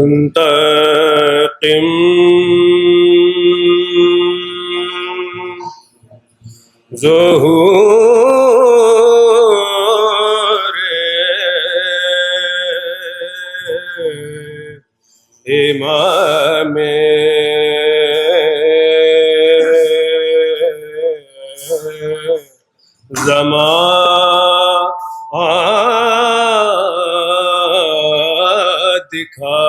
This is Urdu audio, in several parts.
منتقم ظہور امام زمان دکھا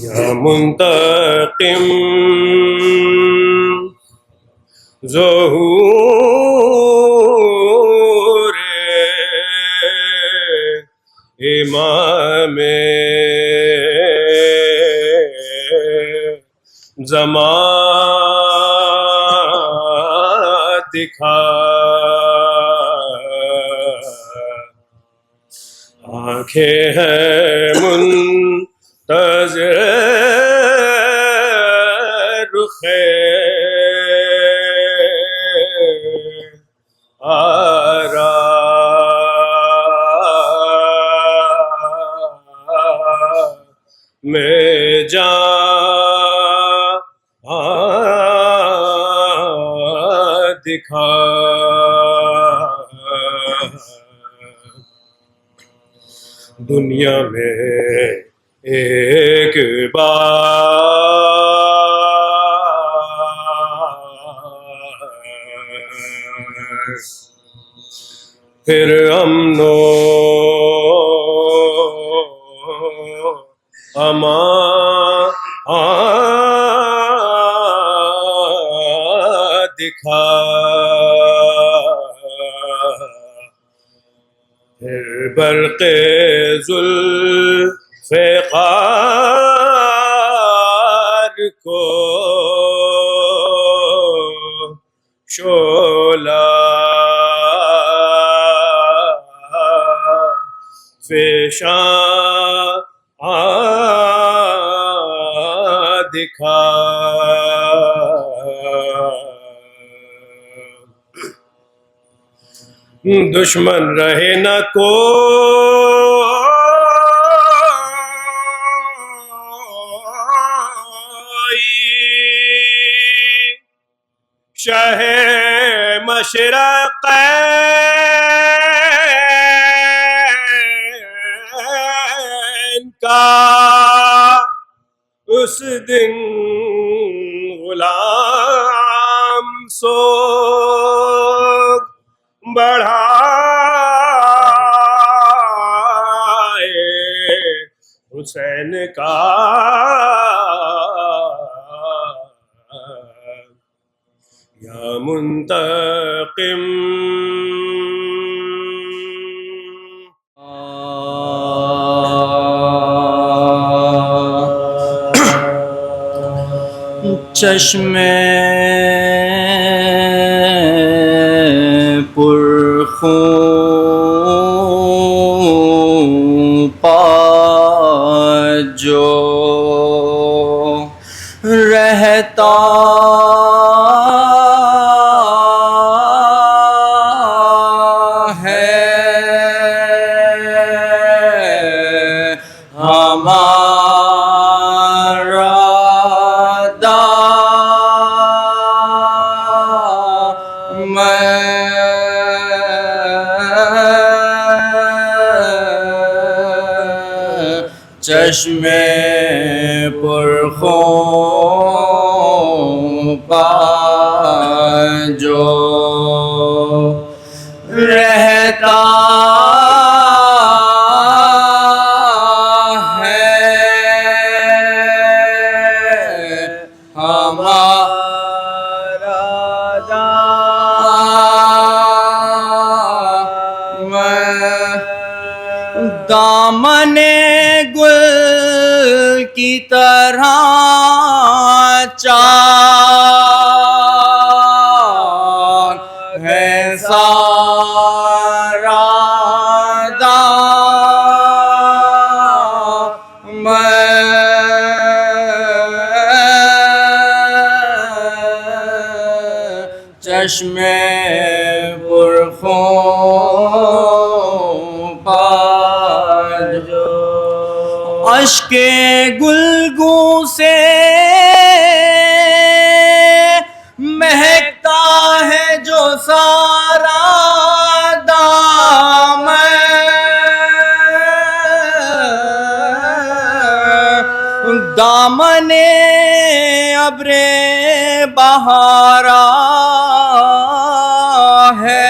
یا منتقم ظہور امام زمان دکھا آنکھیں ہیں منتظر رخ آرا میں جان دکھا دنیا میں ایک بار پھر امن و امان دکھا پھر برق ذوالفقار کو شعلہ فشاں دکھا دشمن رہے نہ کوئی شاہ مشرقین کا اس دن غلام سوگ بڑھائے حسین کا یا منتقم چشمے پرخون پا جو رہتا چشمے پرخون پا جو رہتا ہے ہمارا دامن گل کی طرح چار ہے سارا چشمے پرخون اشک گلگوں سے مہکتا ہے جو سارا دامن ابر بہارا ہے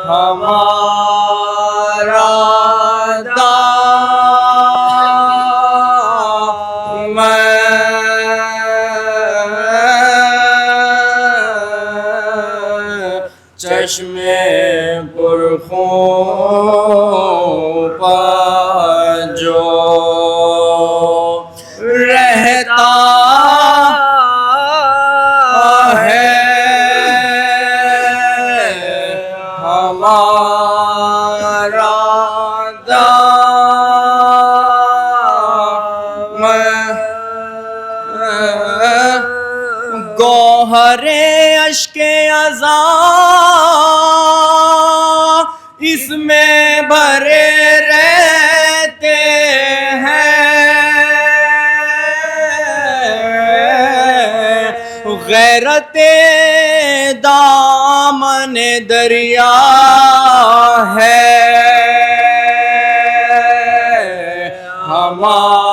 ہمارا چشم پرخوں پر جو رہتا ہے ہمارا گوہر اشک ازاں اس میں بھرے رہتے ہیں غیرت دامن دریا ہے ہمارا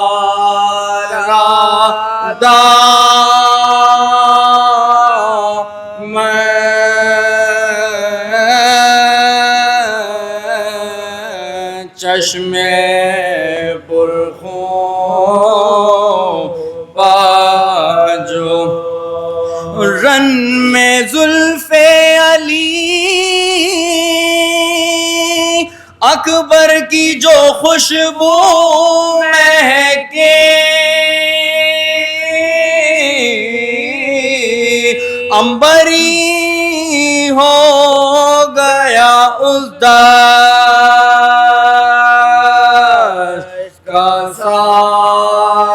چشم پرخوں پا جو رن میں زلف علی اکبر کی جو خوشبو مہکے عنبری ہو گیا اس دشت کا سارا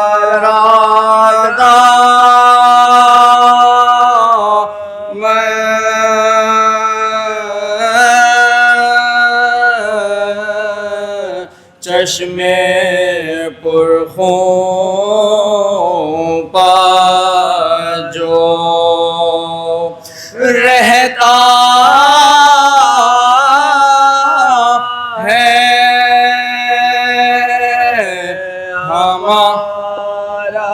چشم پرخوں پا جو رہتا ہے ہمارا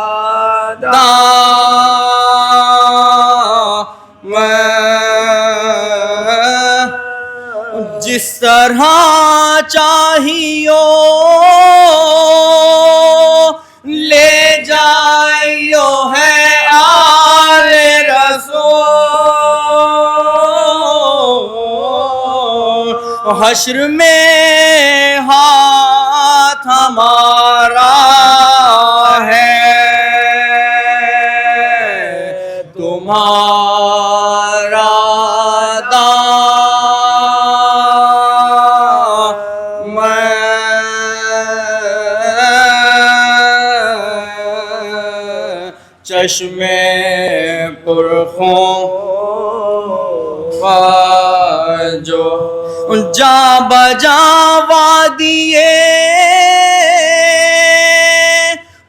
دامن جس طرح چاہیو لے جائیو ہے آل رسول حشر میں ہاتھ ہمارا ہے تمہارا چشم پرخوں پا جو جا بجا وادیے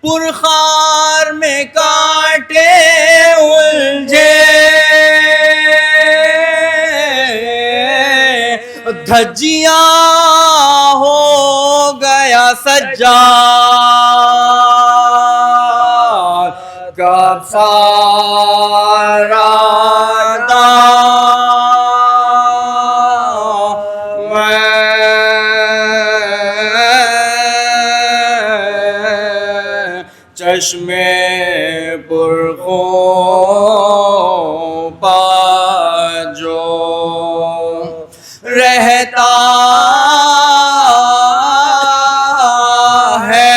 پرخار میں کانٹے الجھے دھجیاں ہو گیا سجاد کا سارا چشم پرخوں پا جو رہتا ہے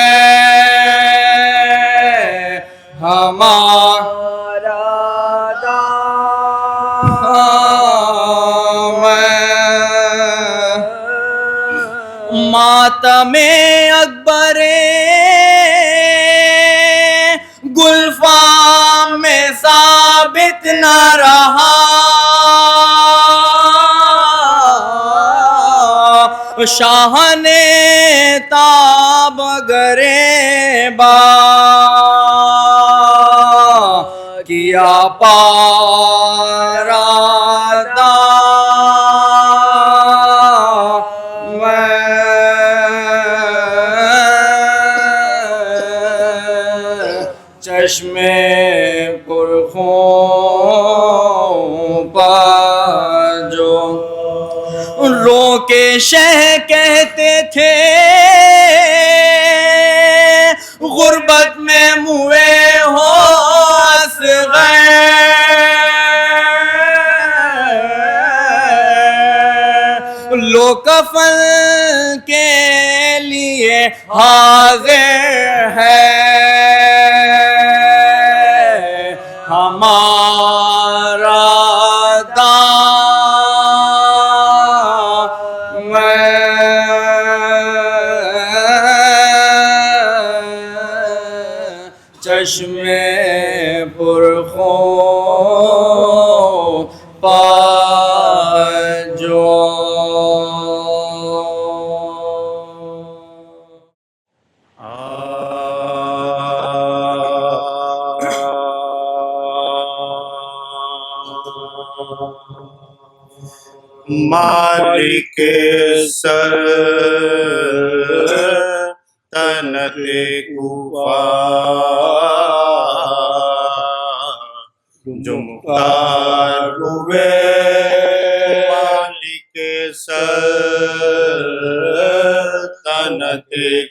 ہمارا دامن ماتم اکبر گلفام میں ثابت نہ رہا شاہ نے تاب گریباں کیا پارادا چشم پرخون پا جو رو کے شہ کہتے تھے غربت میں موئے ہو اصغر لو کفن کے لیے حاضر ہے ہمارا چشم پرخون پا جو مالک سلطنت کوفہ جو مختار ہوئے مالک سلطنت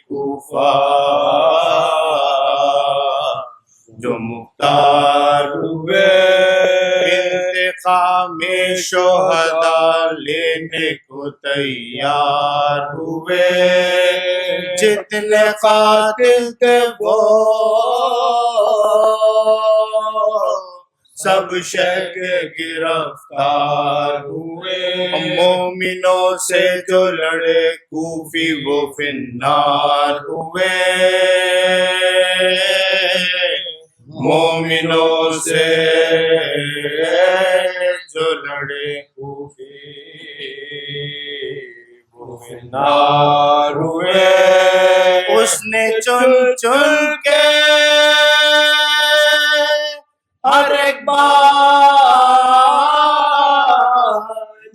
کوفہ جو مختار ہوئے انتقام شہداء لینے کو تیار ہوئے جتنے قاتل تھے وہ سب شہ کے گرفتار ہوئے مومنوں سے جو لڑے کوفی وہ فی النار ہوئے مومنوں سے جو لڑے کوفی وہ فی النار ہوئے اس نے چن چن کے ہر ایک بار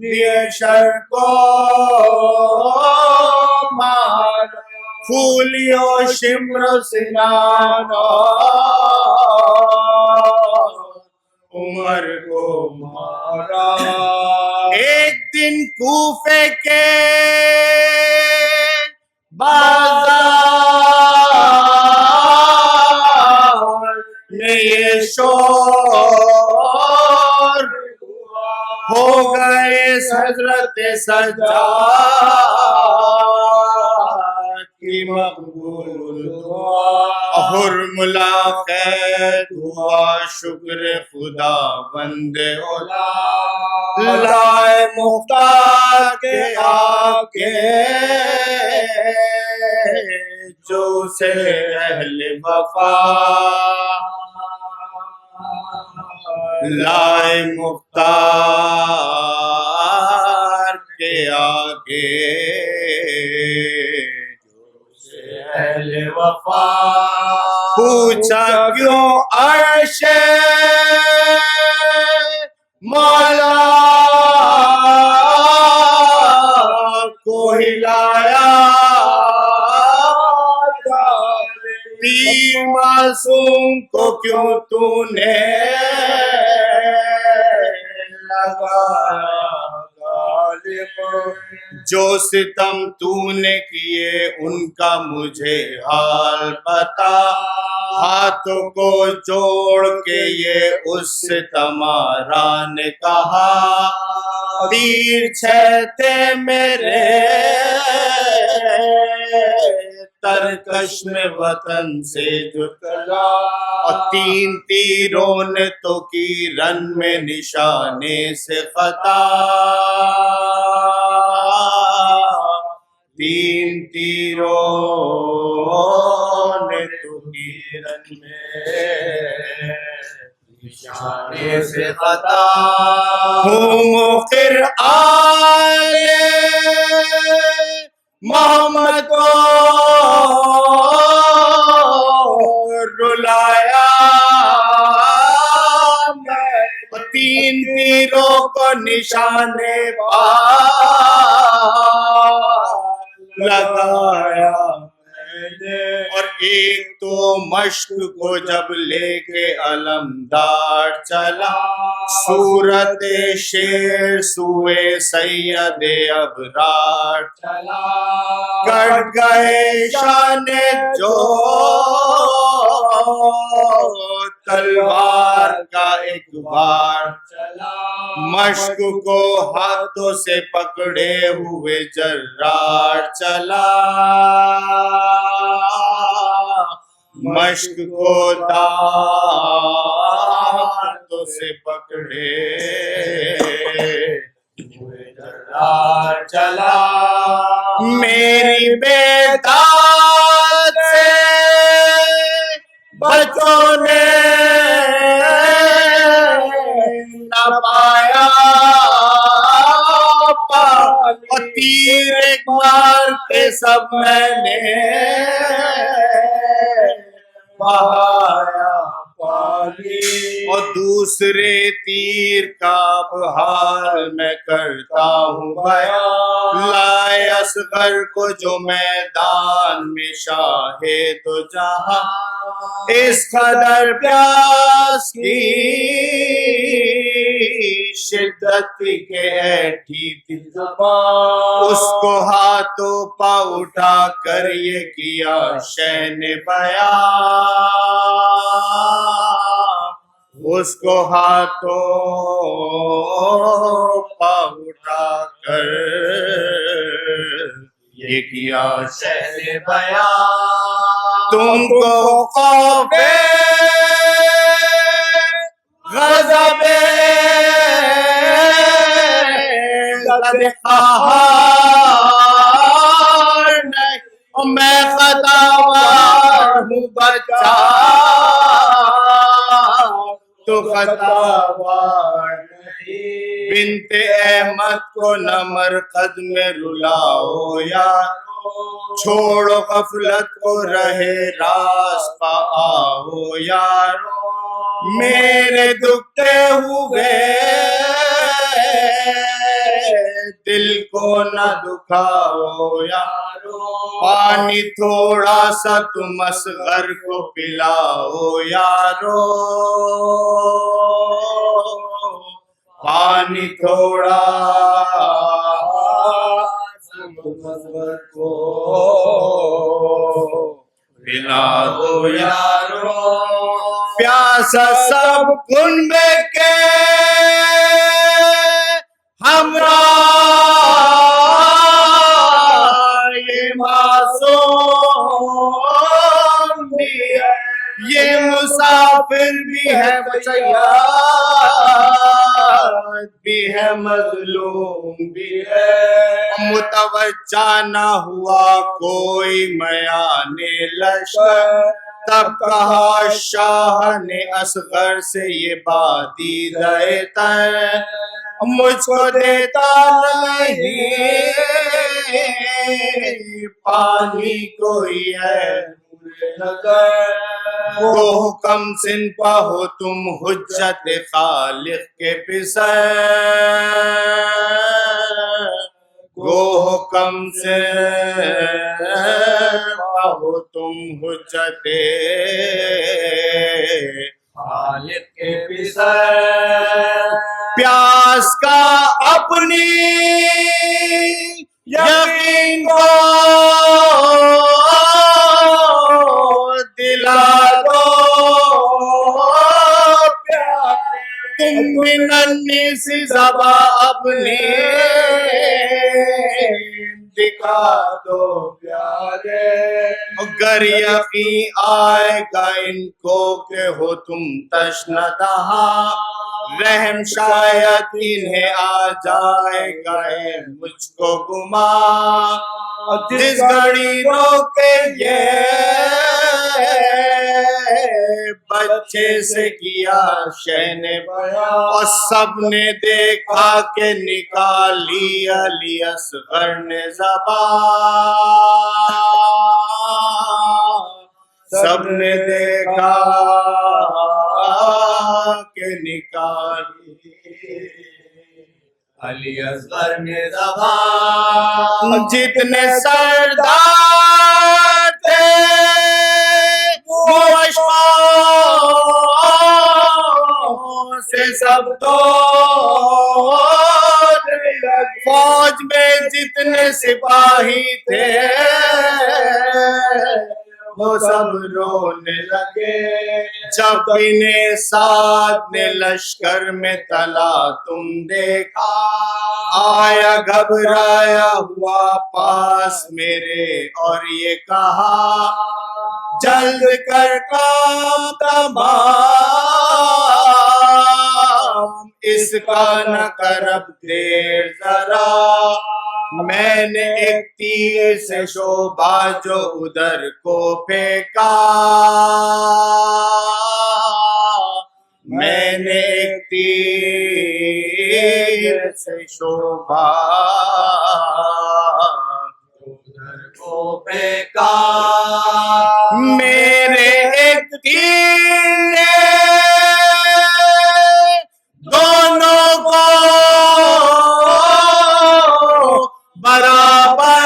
دیے شر کو مار پھولیو شمر سنان عمر کو مارا ایک دن کوفے کے بازار میں یہ شور ہو گئے حضرت سجاد کی مقبول دعا حرملا خیر دعا شکر خدا بندے اولا لائے مختار کے آگے جو سے اہل وفا لائے مختار کے آگے جو سے اہل وفا پوچھا کیوں عرش مولا کو ہلایا تیر معصوم کو کیوں تو نے لگایا غالب جو ستم تو نے کیے ان کا مجھے حال بتا ہاتھوں کو جوڑ کے یہ اس ستمارا نے کہا تیر چھتے میرے ترکش میں وطن سے جو چلا اور تین تیروں نے تو کی رن میں نشانے سے خطا تین تیروں نے تو کی رن میں نشانے سے خطا ہوں مقر آلے محمد کو رلایا میں، تین تیروں کو نشانے پا لگایا میں نے، اور ایک تو مشق کو جب لے کے علمدار چلا، صورت شیر سوئے سید ابرار چلا، کٹ گئے شان جو تلوار کا ایک بار چلا، مشق کو ہاتھوں سے پکڑے ہوئے جرار چلا، مشق کو ہاتھوں سے پکڑے ہوئے جرار چلا، میری بیداد سے بچوں نے نہ پایا اور تیر ایک مار کے سب میں نے بہایا پانی، اور دوسرے تیر کا بحال میں کرتا ہوں بیان، لائے اصغر کو جو میدان میں شاہ دو جہاں، اس قدر پیاس کی شدت کے ایٹھی تھی زبان، اس کو ہاتھوں پا اٹھا کر یہ کیا شین بیان، اس کو ہاتھوں پا اٹھا کر یہ کیا شین بیان، تم کو خوف غضب قہار نہیں، میں خطاوار ہوں بچہ تو خطاوار نہیں، بنت احمد کو نہ مرقد میں رلاؤ یارو، چھوڑو غفلت کو رہے راست پا آؤ یارو، میرے دکھتے ہوئے دل کو نہ دکھاؤ یارو، پانی تھوڑا سا تم اصغر کو پلاؤ یارو، پانی تھوڑا سا تم اصغر کو پلا دو یارو، پیاسا سب کنبے کے ہمراہ، یہ معصوم بھی ہے، یہ مسافر بھی ہے، صیاد بھی ہے، مظلوم بھی ہے، متوجہ نہ ہوا کوئی میان لشکر، تب کہا شاہ نے اصغر سے یہ بادی دیتا ہے، مجھ کو دیتا نہیں پانی کوئی ہے وہ حکم سن پا ہو تم حجت خالق کے پسر، گو حکم سے پاہو تم حجت خالق کے پسر، پیاس کا اپنی یقین کو دلا دو تم بھی ننھی سی زباں اپنی دکھا دو پیارے، اگر یقین آئے گا ان کو کہ ہو تم تشنہ، رحم شاید انہیں آ جائے گا مجھ کو گما، جس گھڑی روکے یہ بچے سے کیا شین اور سب نے دیکھا کہ نکالی علی اصغر نے زبان، سب نے دیکھا کہ نکالی علی اصغر نے زبان، جتنے سردار تھے وہ اشفاق سے سب دوڑنے لگے، فوج میں جتنے سپاہی تھے وہ سب رونے لگے، جب انہیں سعد نے لشکر میں تلا تم دیکھا، آیا گھبرایا ہوا پاس میرے اور یہ کہا جلد کر کام تمام، اس کا نہ کر اب دیر ذرا، میں نے ایک تیر سے شعبہ جو ادھر کو پھینکا، میں نے ایک تیر سے شعبہ ادھر کو پھینکا، میرے ایک تیر نے دونوں کو برابر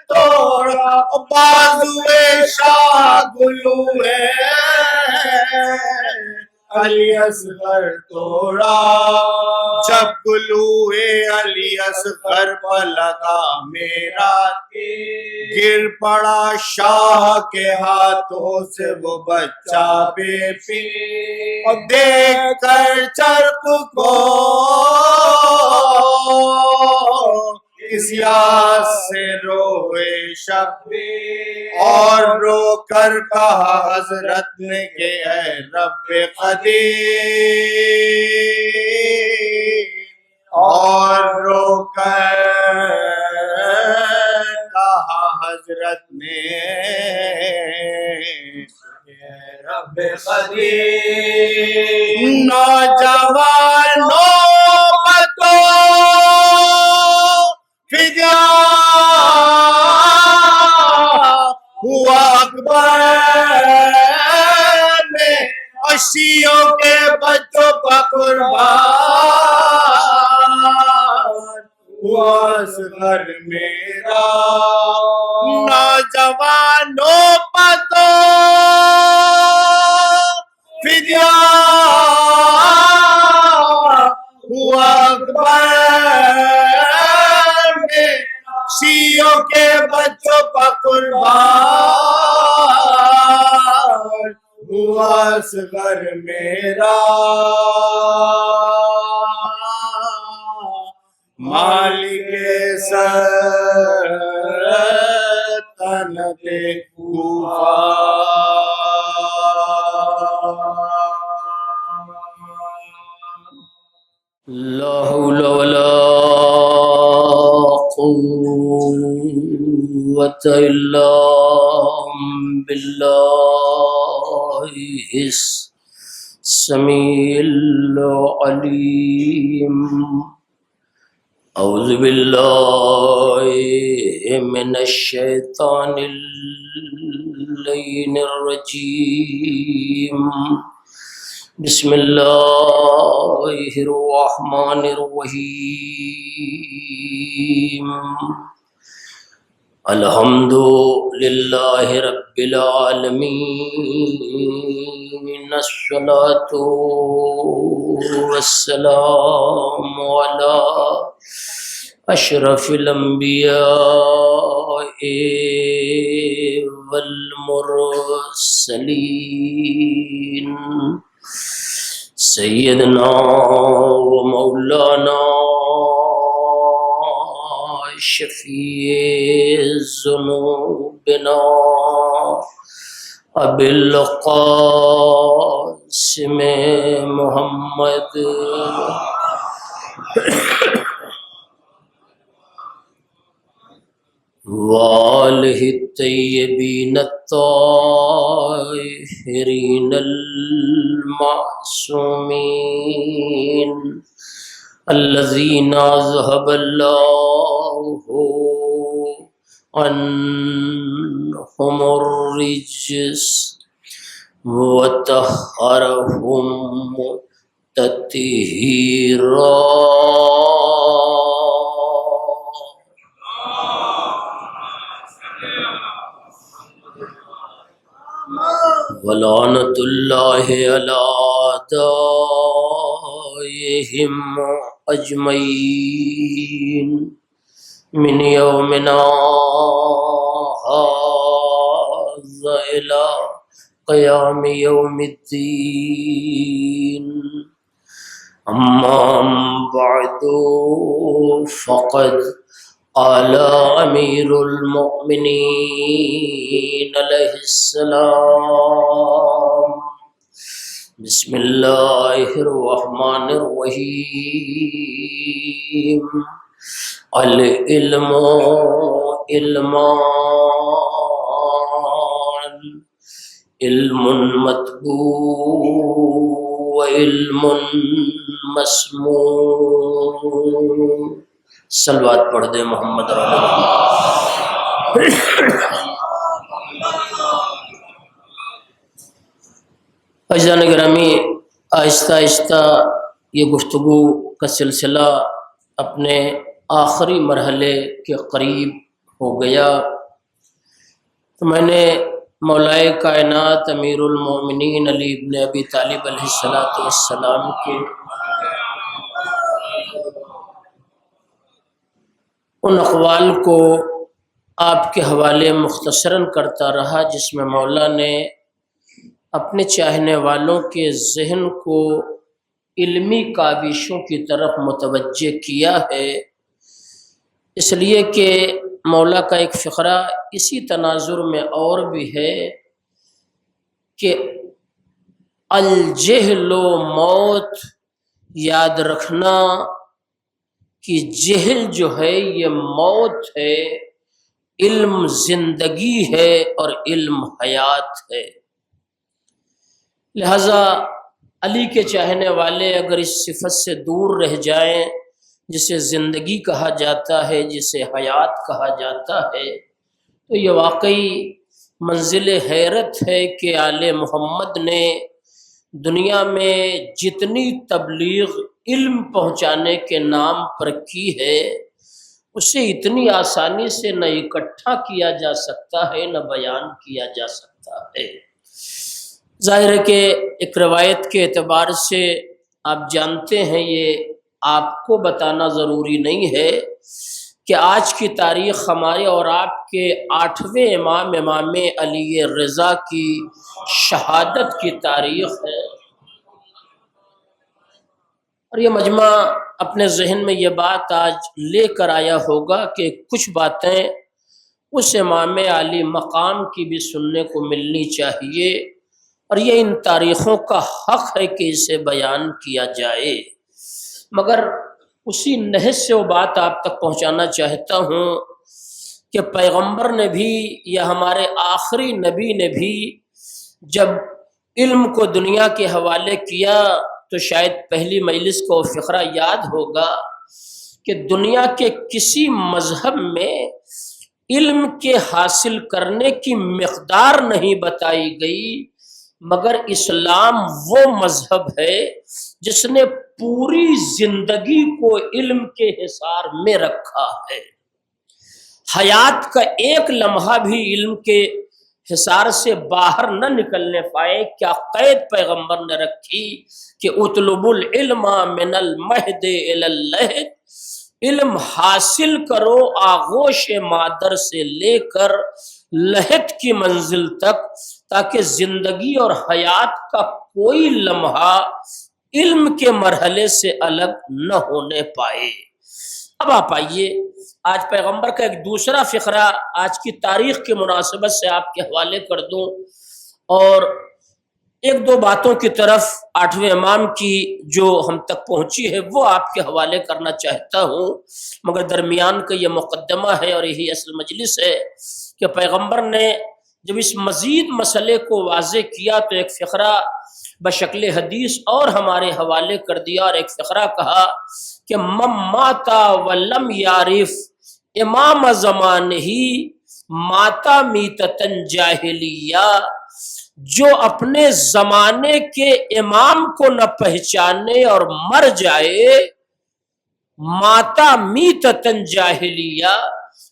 توڑا، بازوئے شاہ گلوئے علی اصغر توڑا، جب گلوئے علی اصغر پر لگا میرا تیر، گر پڑا شاہ کے ہاتھوں سے وہ بچہ بے پیر، اور دیکھ کر چرخ کو اس یاد سے روئے شبیر، اور رو کر کہا حضرت نے کہ اے رب قدیر، اور رو کر کہا حضرت نے اے رب قدیر، نوجوانوں بتو فدیہ ہوا اکبر میں، شیعوں کے بچوں کا قربان ہوا اصغر میرا، نوجوانوں بتو فدیہ ہوا اکبر میں، شیعوں کے بچوں کا قربان ہوا اصغر میرا، مالک سلطنت کوفہ، لا حول ولا قوة إلا بالله السميع العليم، أعوذ بالله من الشيطان اللعين الرجيم، بسم الله الرحمن الرحيم، الحمد لله رب العالمين، الصلاة والسلام على أشرف الأنبياء والمرسلين، سيدنا ومولانا شفيع ذنوبنا أبي القاسم محمد وآلہ الطیبین الطاہرین المعصومین الذین ذهب اللہ عنہم الرجس وطہرہم تطہیرا. ولعنت اللہ علی اعدائہم اجمعین من یومنا ھذا الی قیام یوم الدین. اما بعد فقد قال امیر المؤمنین علیہ السلام بسم اللہ الرحمن الرحیم العلم علمان علم مطبوع و علم مسموع. صلوات پڑھ دے محمد رسول اللہ. عزیزان گرامی، آہستہ آہستہ یہ گفتگو کا سلسلہ اپنے آخری مرحلے کے قریب ہو گیا. تو میں نے مولائے کائنات امیر المومنین علی ابن ابی طالب علیہ السلام کے ان اقوال کو آپ کے حوالے مختصراً کرتا رہا جس میں مولا نے اپنے چاہنے والوں کے ذہن کو علمی کاوشوں کی طرف متوجہ کیا ہے. اس لیے کہ مولا کا ایک فقرہ اسی تناظر میں اور بھی ہے کہ الجہل و موت، یاد رکھنا کہ جہل جو ہے یہ موت ہے، علم زندگی ہے اور علم حیات ہے. لہذا علی کے چاہنے والے اگر اس صفت سے دور رہ جائیں جسے زندگی کہا جاتا ہے، جسے حیات کہا جاتا ہے، تو یہ واقعی منزل حیرت ہے کہ آل محمد نے دنیا میں جتنی تبلیغ علم پہنچانے کے نام پر کی ہے اسے اتنی آسانی سے نہ اکٹھا کیا جا سکتا ہے نہ بیان کیا جا سکتا ہے. ظاہر ہے کہ ایک روایت کے اعتبار سے آپ جانتے ہیں، یہ آپ کو بتانا ضروری نہیں ہے کہ آج کی تاریخ ہمارے اور آپ کے 8ویں امام علی رضا کی شہادت کی تاریخ ہے. اور یہ مجمع اپنے ذہن میں یہ بات آج لے کر آیا ہوگا کہ کچھ باتیں اس امام علی مقام کی بھی سننے کو ملنی چاہیے، اور یہ ان تاریخوں کا حق ہے کہ اسے بیان کیا جائے. مگر اسی نہج سے وہ بات آپ تک پہنچانا چاہتا ہوں کہ پیغمبر نے بھی یا ہمارے آخری نبی نے بھی جب علم کو دنیا کے حوالے کیا تو شاید پہلی مجلس کو فقرہ یاد ہوگا کہ دنیا کے کسی مذہب میں علم کے حاصل کرنے کی مقدار نہیں بتائی گئی، مگر اسلام وہ مذہب ہے جس نے پوری زندگی کو علم کے حصار میں رکھا ہے. حیات کا ایک لمحہ بھی علم کے حصار سے باہر نہ نکلنے پائے. کیا قید پیغمبر نے رکھی کہ اطلب العلم من المہد الی اللحد، علم حاصل کرو آغوش مادر سے لے کر لحد کی منزل تک، تاکہ زندگی اور حیات کا کوئی لمحہ علم کے مرحلے سے الگ نہ ہونے پائے. اب آپ آئیے، آج پیغمبر کا ایک دوسرا فقرہ آج کی تاریخ کی مناسبت سے آپ کے حوالے کر دوں، اور ایک دو باتوں کی طرف آٹھویں امام کی جو ہم تک پہنچی ہے وہ آپ کے حوالے کرنا چاہتا ہوں، مگر درمیان کا یہ مقدمہ ہے اور یہی اصل مجلس ہے کہ پیغمبر نے جب اس مزید مسئلے کو واضح کیا تو ایک فقرہ بشکل حدیث اور ہمارے حوالے کر دیا، اور ایک فقرہ کہا کہ من ماتا ولم یعرف امام زمان ہی ماتا میتتن جاہلیہ، جو اپنے زمانے کے امام کو نہ پہچانے اور مر جائے، ماتا میتتن جاہلیہ،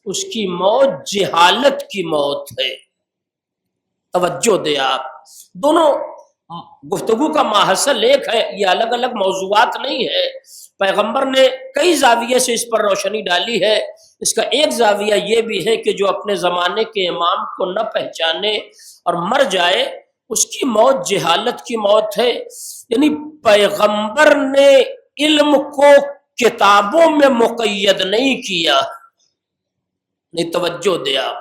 اس کی موت جہالت کی موت ہے۔ توجہ دے آپ، دونوں گفتگو کا ماحصل ایک ہے، یہ الگ الگ موضوعات نہیں ہے۔ پیغمبر نے کئی زاویے سے اس پر روشنی ڈالی ہے۔ اس کا ایک زاویہ یہ بھی ہے کہ جو اپنے زمانے کے امام کو نہ پہچانے اور مر جائے، اس کی موت جہالت کی موت ہے۔ یعنی پیغمبر نے علم کو کتابوں میں مقید نہیں کیا، نہیں توجہ دیا،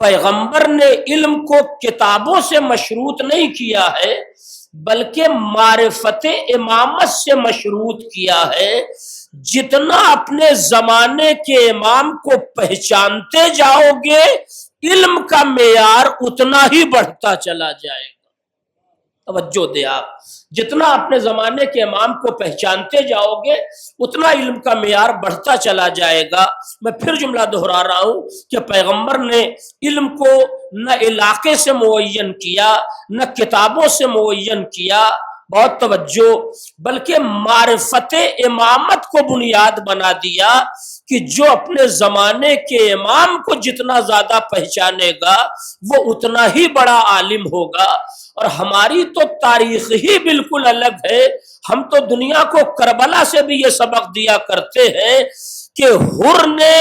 پیغمبر نے علم کو کتابوں سے مشروط نہیں کیا ہے بلکہ معرفت امامت سے مشروط کیا ہے۔ جتنا اپنے زمانے کے امام کو پہچانتے جاؤ گے، علم کا معیار اتنا ہی بڑھتا چلا جائے گا۔ توجہ دے آپ، جتنا اپنے زمانے کے امام کو پہچانتے جاؤ گے اتنا علم کا معیار بڑھتا چلا جائے گا۔ میں پھر جملہ دہرا رہا ہوں کہ پیغمبر نے علم کو نہ علاقے سے معین کیا، نہ کتابوں سے معین کیا، بہت توجہ، بلکہ معرفت امامت کو بنیاد بنا دیا کہ جو اپنے زمانے کے امام کو جتنا زیادہ پہچانے گا وہ اتنا ہی بڑا عالم ہوگا۔ اور ہماری تو تاریخ ہی بالکل الگ ہے۔ ہم تو دنیا کو کربلا سے بھی یہ سبق دیا کرتے ہیں کہ حر نے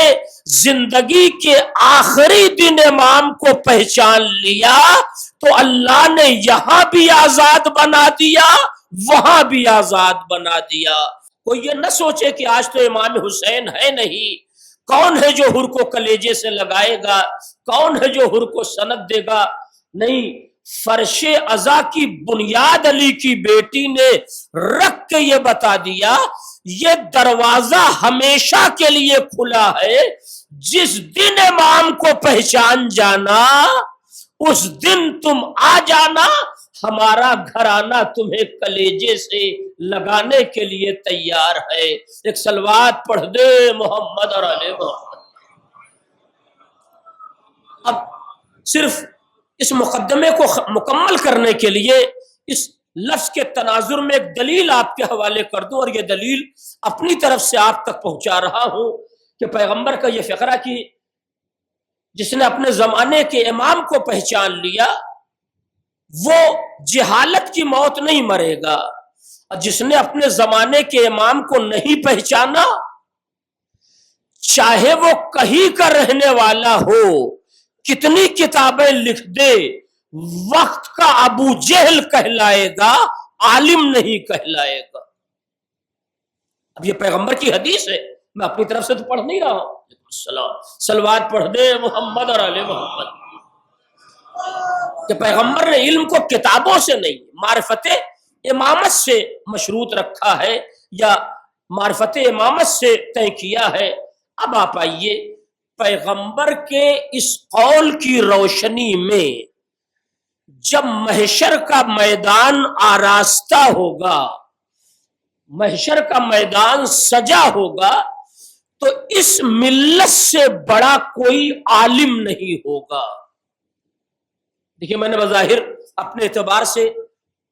زندگی کے آخری دن امام کو پہچان لیا تو اللہ نے یہاں بھی آزاد بنا دیا، وہاں بھی آزاد بنا دیا۔ کوئی یہ نہ سوچے کہ آج تو امام حسین ہے نہیں، کون ہے جو حر کو کلیجے سے لگائے گا، کون ہے جو حر کو سند دے گا؟ نہیں، فرش عزا کی بنیاد علی کی بیٹی نے رکھ کے یہ بتا دیا، یہ دروازہ ہمیشہ کے لیے کھلا ہے، جس دن امام کو پہچان جانا اس دن تم آ جانا، ہمارا گھرانہ تمہیں کلیجے سے لگانے کے لیے تیار ہے۔ ایک صلوات پڑھ دے محمد اور آل محمد۔ اب صرف اس مقدمے کو مکمل کرنے کے لیے اس لفظ کے تناظر میں ایک دلیل آپ کے حوالے کر دوں، اور یہ دلیل اپنی طرف سے آپ تک پہنچا رہا ہوں کہ پیغمبر کا یہ فقرہ کہ جس نے اپنے زمانے کے امام کو پہچان لیا وہ جہالت کی موت نہیں مرے گا، اور جس نے اپنے زمانے کے امام کو نہیں پہچانا، چاہے وہ کہیں کا رہنے والا ہو، کتنی کتابیں لکھ دے، وقت کا ابو جہل کہلائے گا، عالم نہیں کہلائے گا۔ اب یہ پیغمبر کی حدیث ہے، میں اپنی طرف سے تو پڑھ نہیں رہا ہوں۔ صلوات پڑھ دے محمد اور آل محمد۔ کہ پیغمبر نے علم کو کتابوں سے نہیں، معرفت امامت سے مشروط رکھا ہے، یا معرفت امامت سے طے کیا ہے۔ اب آپ آئیے، پیغمبر کے اس قول کی روشنی میں جب محشر کا میدان آراستہ ہوگا، محشر کا میدان سجا ہوگا، تو اس ملت سے بڑا کوئی عالم نہیں ہوگا۔ دیکھیے، میں نے بظاہر اپنے اعتبار سے،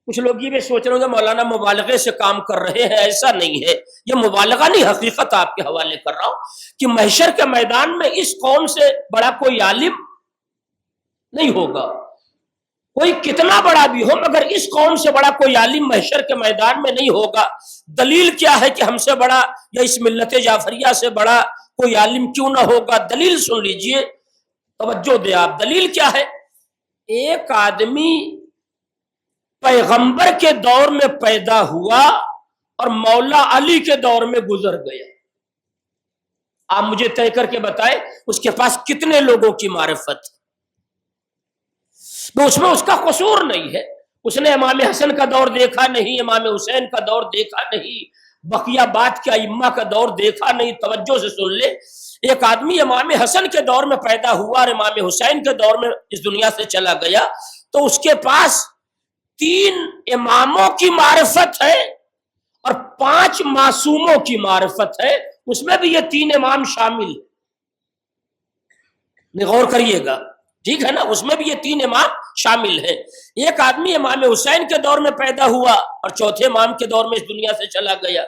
کچھ لوگ یہ بھی سوچ رہے ہوں کہ مولانا مبالغے سے کام کر رہے ہیں، ایسا نہیں ہے، یہ مبالغہ نہیں، حقیقت آپ کے حوالے کر رہا ہوں کہ محشر کے میدان میں اس قوم سے بڑا کوئی عالم نہیں ہوگا۔ کوئی کتنا بڑا بھی ہو مگر اس قوم سے بڑا کوئی عالم محشر کے میدان میں نہیں ہوگا۔ دلیل کیا ہے کہ ہم سے بڑا یا اس ملت جعفریہ سے بڑا کوئی عالم کیوں نہ ہوگا؟ دلیل سن لیجئے، توجہ دے آپ۔ دلیل کیا ہے؟ ایک آدمی پیغمبر کے دور میں پیدا ہوا اور مولا علی کے دور میں گزر گیا۔ آپ مجھے طے کر کے بتائیں اس کے پاس کتنے لوگوں کی معرفت؟ تو اس میں اس کا قصور نہیں ہے، اس نے امام حسن کا دور دیکھا نہیں، امام حسین کا دور دیکھا نہیں، بقیہ بات کے ائمہ کا دور دیکھا نہیں۔ توجہ سے سن لے، ایک آدمی امام حسن کے دور میں پیدا ہوا اور امام حسین کے دور میں اس دنیا سے چلا گیا، تو اس کے پاس 3 اماموں کی معرفت ہے اور 5 معصوموں کی معرفت ہے، اس میں بھی یہ 3 امام شامل ہیں۔ غور کریے گا، ٹھیک ہے نا، اس میں بھی یہ 3 امام شامل ہیں۔ ایک آدمی امام حسین کے دور میں پیدا ہوا اور چوتھے امام کے دور میں اس دنیا سے چلا گیا،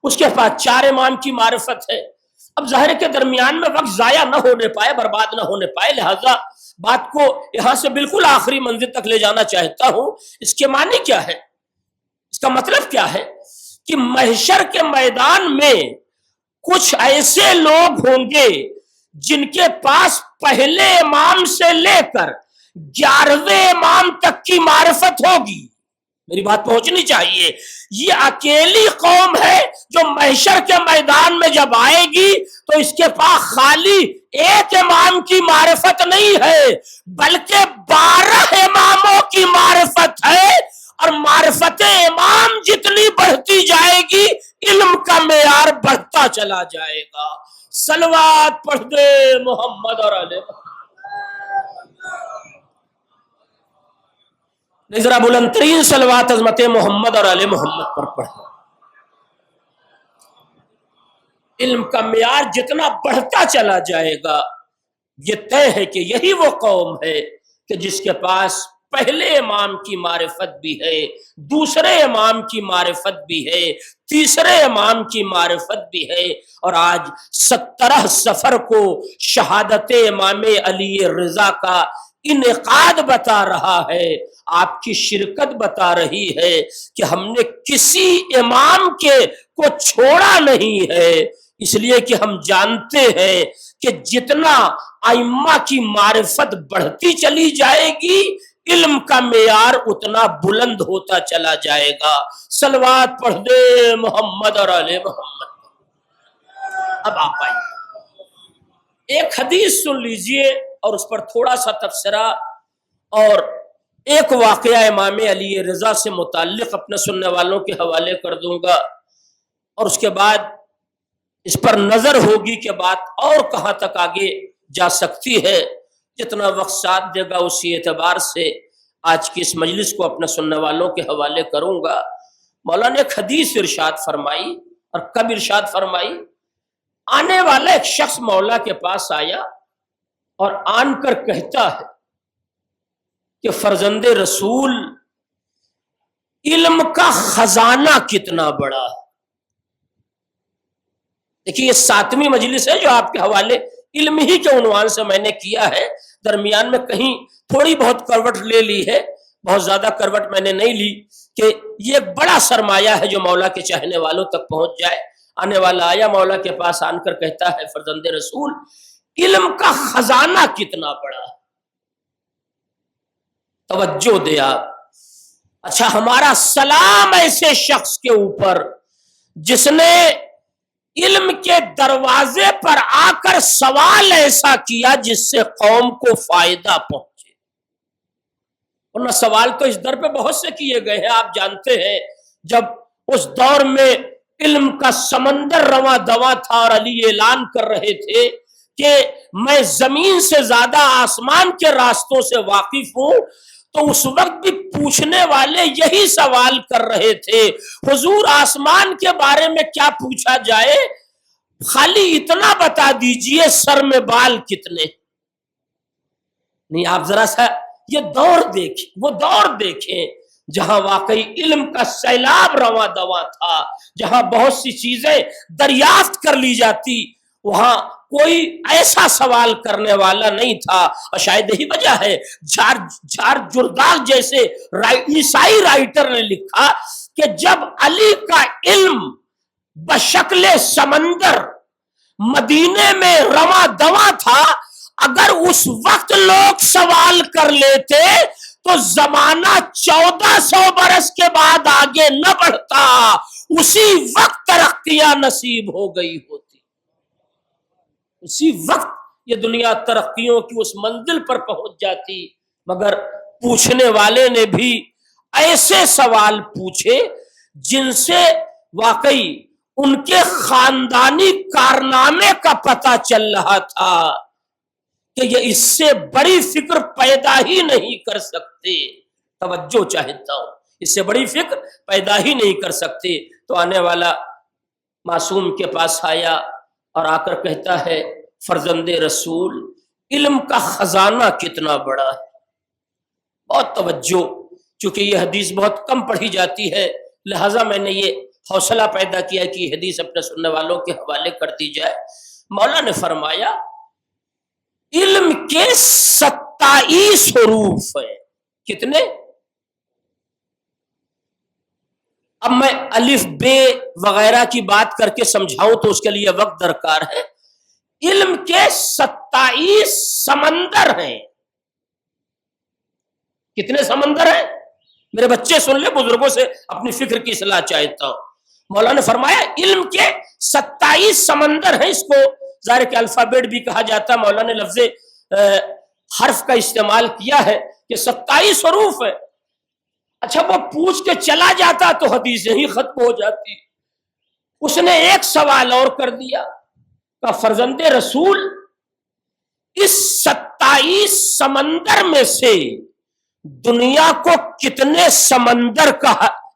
اس کے پاس 4 امام کی معرفت ہے۔ اب ظاہر کے درمیان میں وقت ضائع نہ ہونے پائے، برباد نہ ہونے پائے، لہذا بات کو یہاں سے بالکل آخری منزل تک لے جانا چاہتا ہوں۔ اس کے معنی کیا ہے، اس کا مطلب کیا ہے کہ محشر کے میدان میں کچھ ایسے لوگ ہوں گے جن کے پاس پہلے امام سے لے کر 11ویں امام تک کی معرفت ہوگی۔ میری بات پہنچنی چاہیے۔ یہ اکیلی قوم ہے جو محشر کے میدان میں جب آئے گی تو اس کے پاس خالی ایک امام کی معرفت نہیں ہے بلکہ 12 اماموں کی معرفت ہے، اور معرفت امام جتنی بڑھتی جائے گی علم کا معیار بڑھتا چلا جائے گا۔ صلوات پڑھ دے محمد اور علیہ محمد۔ ذرا بلند ترین صلوات عظمت محمد اور علیہ محمد پر پڑھیں۔ علم کا معیار جتنا بڑھتا چلا جائے گا، یہ طے ہے کہ یہی وہ قوم ہے کہ جس کے پاس پہلے امام کی معرفت بھی ہے، دوسرے امام کی معرفت بھی ہے، تیسرے امام کی معرفت بھی ہے، اور آج 17 صفر کو شہادت امام علی رضا کا انعقاد بتا رہا ہے، آپ کی شرکت بتا رہی ہے کہ ہم نے کسی امام کو چھوڑا نہیں ہے، اس لیے کہ ہم جانتے ہیں کہ جتنا ائمہ کی معرفت بڑھتی چلی جائے گی علم کا معیار اتنا بلند ہوتا چلا جائے گا۔ صلوات پڑھ دے محمد اور علیہ محمد۔ اب آپ آئیے، ایک حدیث سن لیجئے اور اس پر تھوڑا سا تبصرہ اور ایک واقعہ امام علی رضا سے متعلق اپنے سننے والوں کے حوالے کر دوں گا، اور اس کے بعد اس پر نظر ہوگی کہ بات اور کہاں تک آگے جا سکتی ہے۔ جتنا وقت ساتھ دے گا اسی اعتبار سے آج کی اس مجلس کو اپنے سننے والوں کے حوالے کروں گا۔ مولا نے ایک حدیث ارشاد فرمائی، اور کب ارشاد فرمائی؟ آنے والا ایک شخص مولا کے پاس آیا اور آن کر کہتا ہے کہ فرزند رسول، علم کا خزانہ کتنا بڑا ہے۔ دیکھیے، یہ 7ویں مجلس ہے جو آپ کے حوالے علم ہی کے عنوان سے میں نے کیا ہے، درمیان میں کہیں تھوڑی بہت کروٹ لے لی ہے، بہت زیادہ کروٹ میں نے نہیں لی، کہ یہ ایک بڑا سرمایہ ہے جو مولا کے چاہنے والوں تک پہنچ جائے۔ آنے والا آیا، مولا کے پاس آن کر کہتا ہے فرزند رسول، علم کا خزانہ کتنا بڑا ہے۔ توجہ دے آپ۔ اچھا، ہمارا سلام ایسے شخص کے اوپر جس نے علم کے دروازے پر آ کر سوال ایسا کیا جس سے قوم کو فائدہ پہنچے، ورنہ سوال تو اس در پہ بہت سے کیے گئے ہیں۔ آپ جانتے ہیں جب اس دور میں علم کا سمندر رواں دواں تھا اور علی اعلان کر رہے تھے کہ میں زمین سے زیادہ آسمان کے راستوں سے واقف ہوں، تو اس وقت بھی پوچھنے والے یہی سوال کر رہے تھے، حضور آسمان کے بارے میں کیا پوچھا جائے، خالی اتنا بتا دیجئے سر میں بال کتنے۔ نہیں، آپ ذرا سا یہ دور دیکھیں، وہ دور دیکھیں جہاں واقعی علم کا سیلاب رواں دواں تھا، جہاں بہت سی چیزیں دریافت کر لی جاتی، وہاں کوئی ایسا سوال کرنے والا نہیں تھا۔ اور شاید یہی وجہ ہے جھار جرداغ جیسے عیسائی رائٹر نے لکھا کہ جب علی کا علم بشکل سمندر مدینے میں رواں دواں تھا، اگر اس وقت لوگ سوال کر لیتے تو زمانہ 1400 برس کے بعد آگے نہ بڑھتا، اسی وقت ترقیاں نصیب ہو گئی ہوتی، اسی وقت یہ دنیا ترقیوں کی اس منزل پر پہنچ جاتی۔ مگر پوچھنے والے نے بھی ایسے سوال پوچھے جن سے واقعی ان کے خاندانی کارنامے کا پتہ چل رہا تھا کہ یہ اس سے بڑی فکر پیدا ہی نہیں کر سکتے. توجہ چاہتا ہوں، اس سے بڑی فکر پیدا ہی نہیں کر سکتے. تو آنے والا معصوم کے پاس آیا اور آ کر کہتا ہے فرزند رسول، علم کا خزانہ کتنا بڑا ہے. بہت توجہ، چونکہ یہ حدیث بہت کم پڑھی جاتی ہے لہذا میں نے یہ حوصلہ پیدا کیا کہ یہ حدیث اپنے سننے والوں کے حوالے کر دی جائے. مولا نے فرمایا علم کے 27 حروف ہیں. کتنے؟ اب میں الف بے وغیرہ کی بات کر کے سمجھاؤں تو اس کے لیے وقت درکار ہے. علم کے 27 سمندر ہیں. کتنے سمندر ہیں؟ میرے بچے سن لے، بزرگوں سے اپنی فکر کی اصلاح چاہتا ہوں. مولا نے فرمایا علم کے 27 سمندر ہیں. اس کو ظاہر کہ الفابیٹ بھی کہا جاتا ہے. مولا نے لفظ حرف کا استعمال کیا ہے کہ 27 حروف ہے. اچھا وہ پوچھ کے چلا جاتا تو حدیث ہی ختم ہو جاتی. اس نے ایک سوال اور کر دیا کہ فرزند رسول اس 27 سمندر میں سے دنیا کو کتنے سمندر کا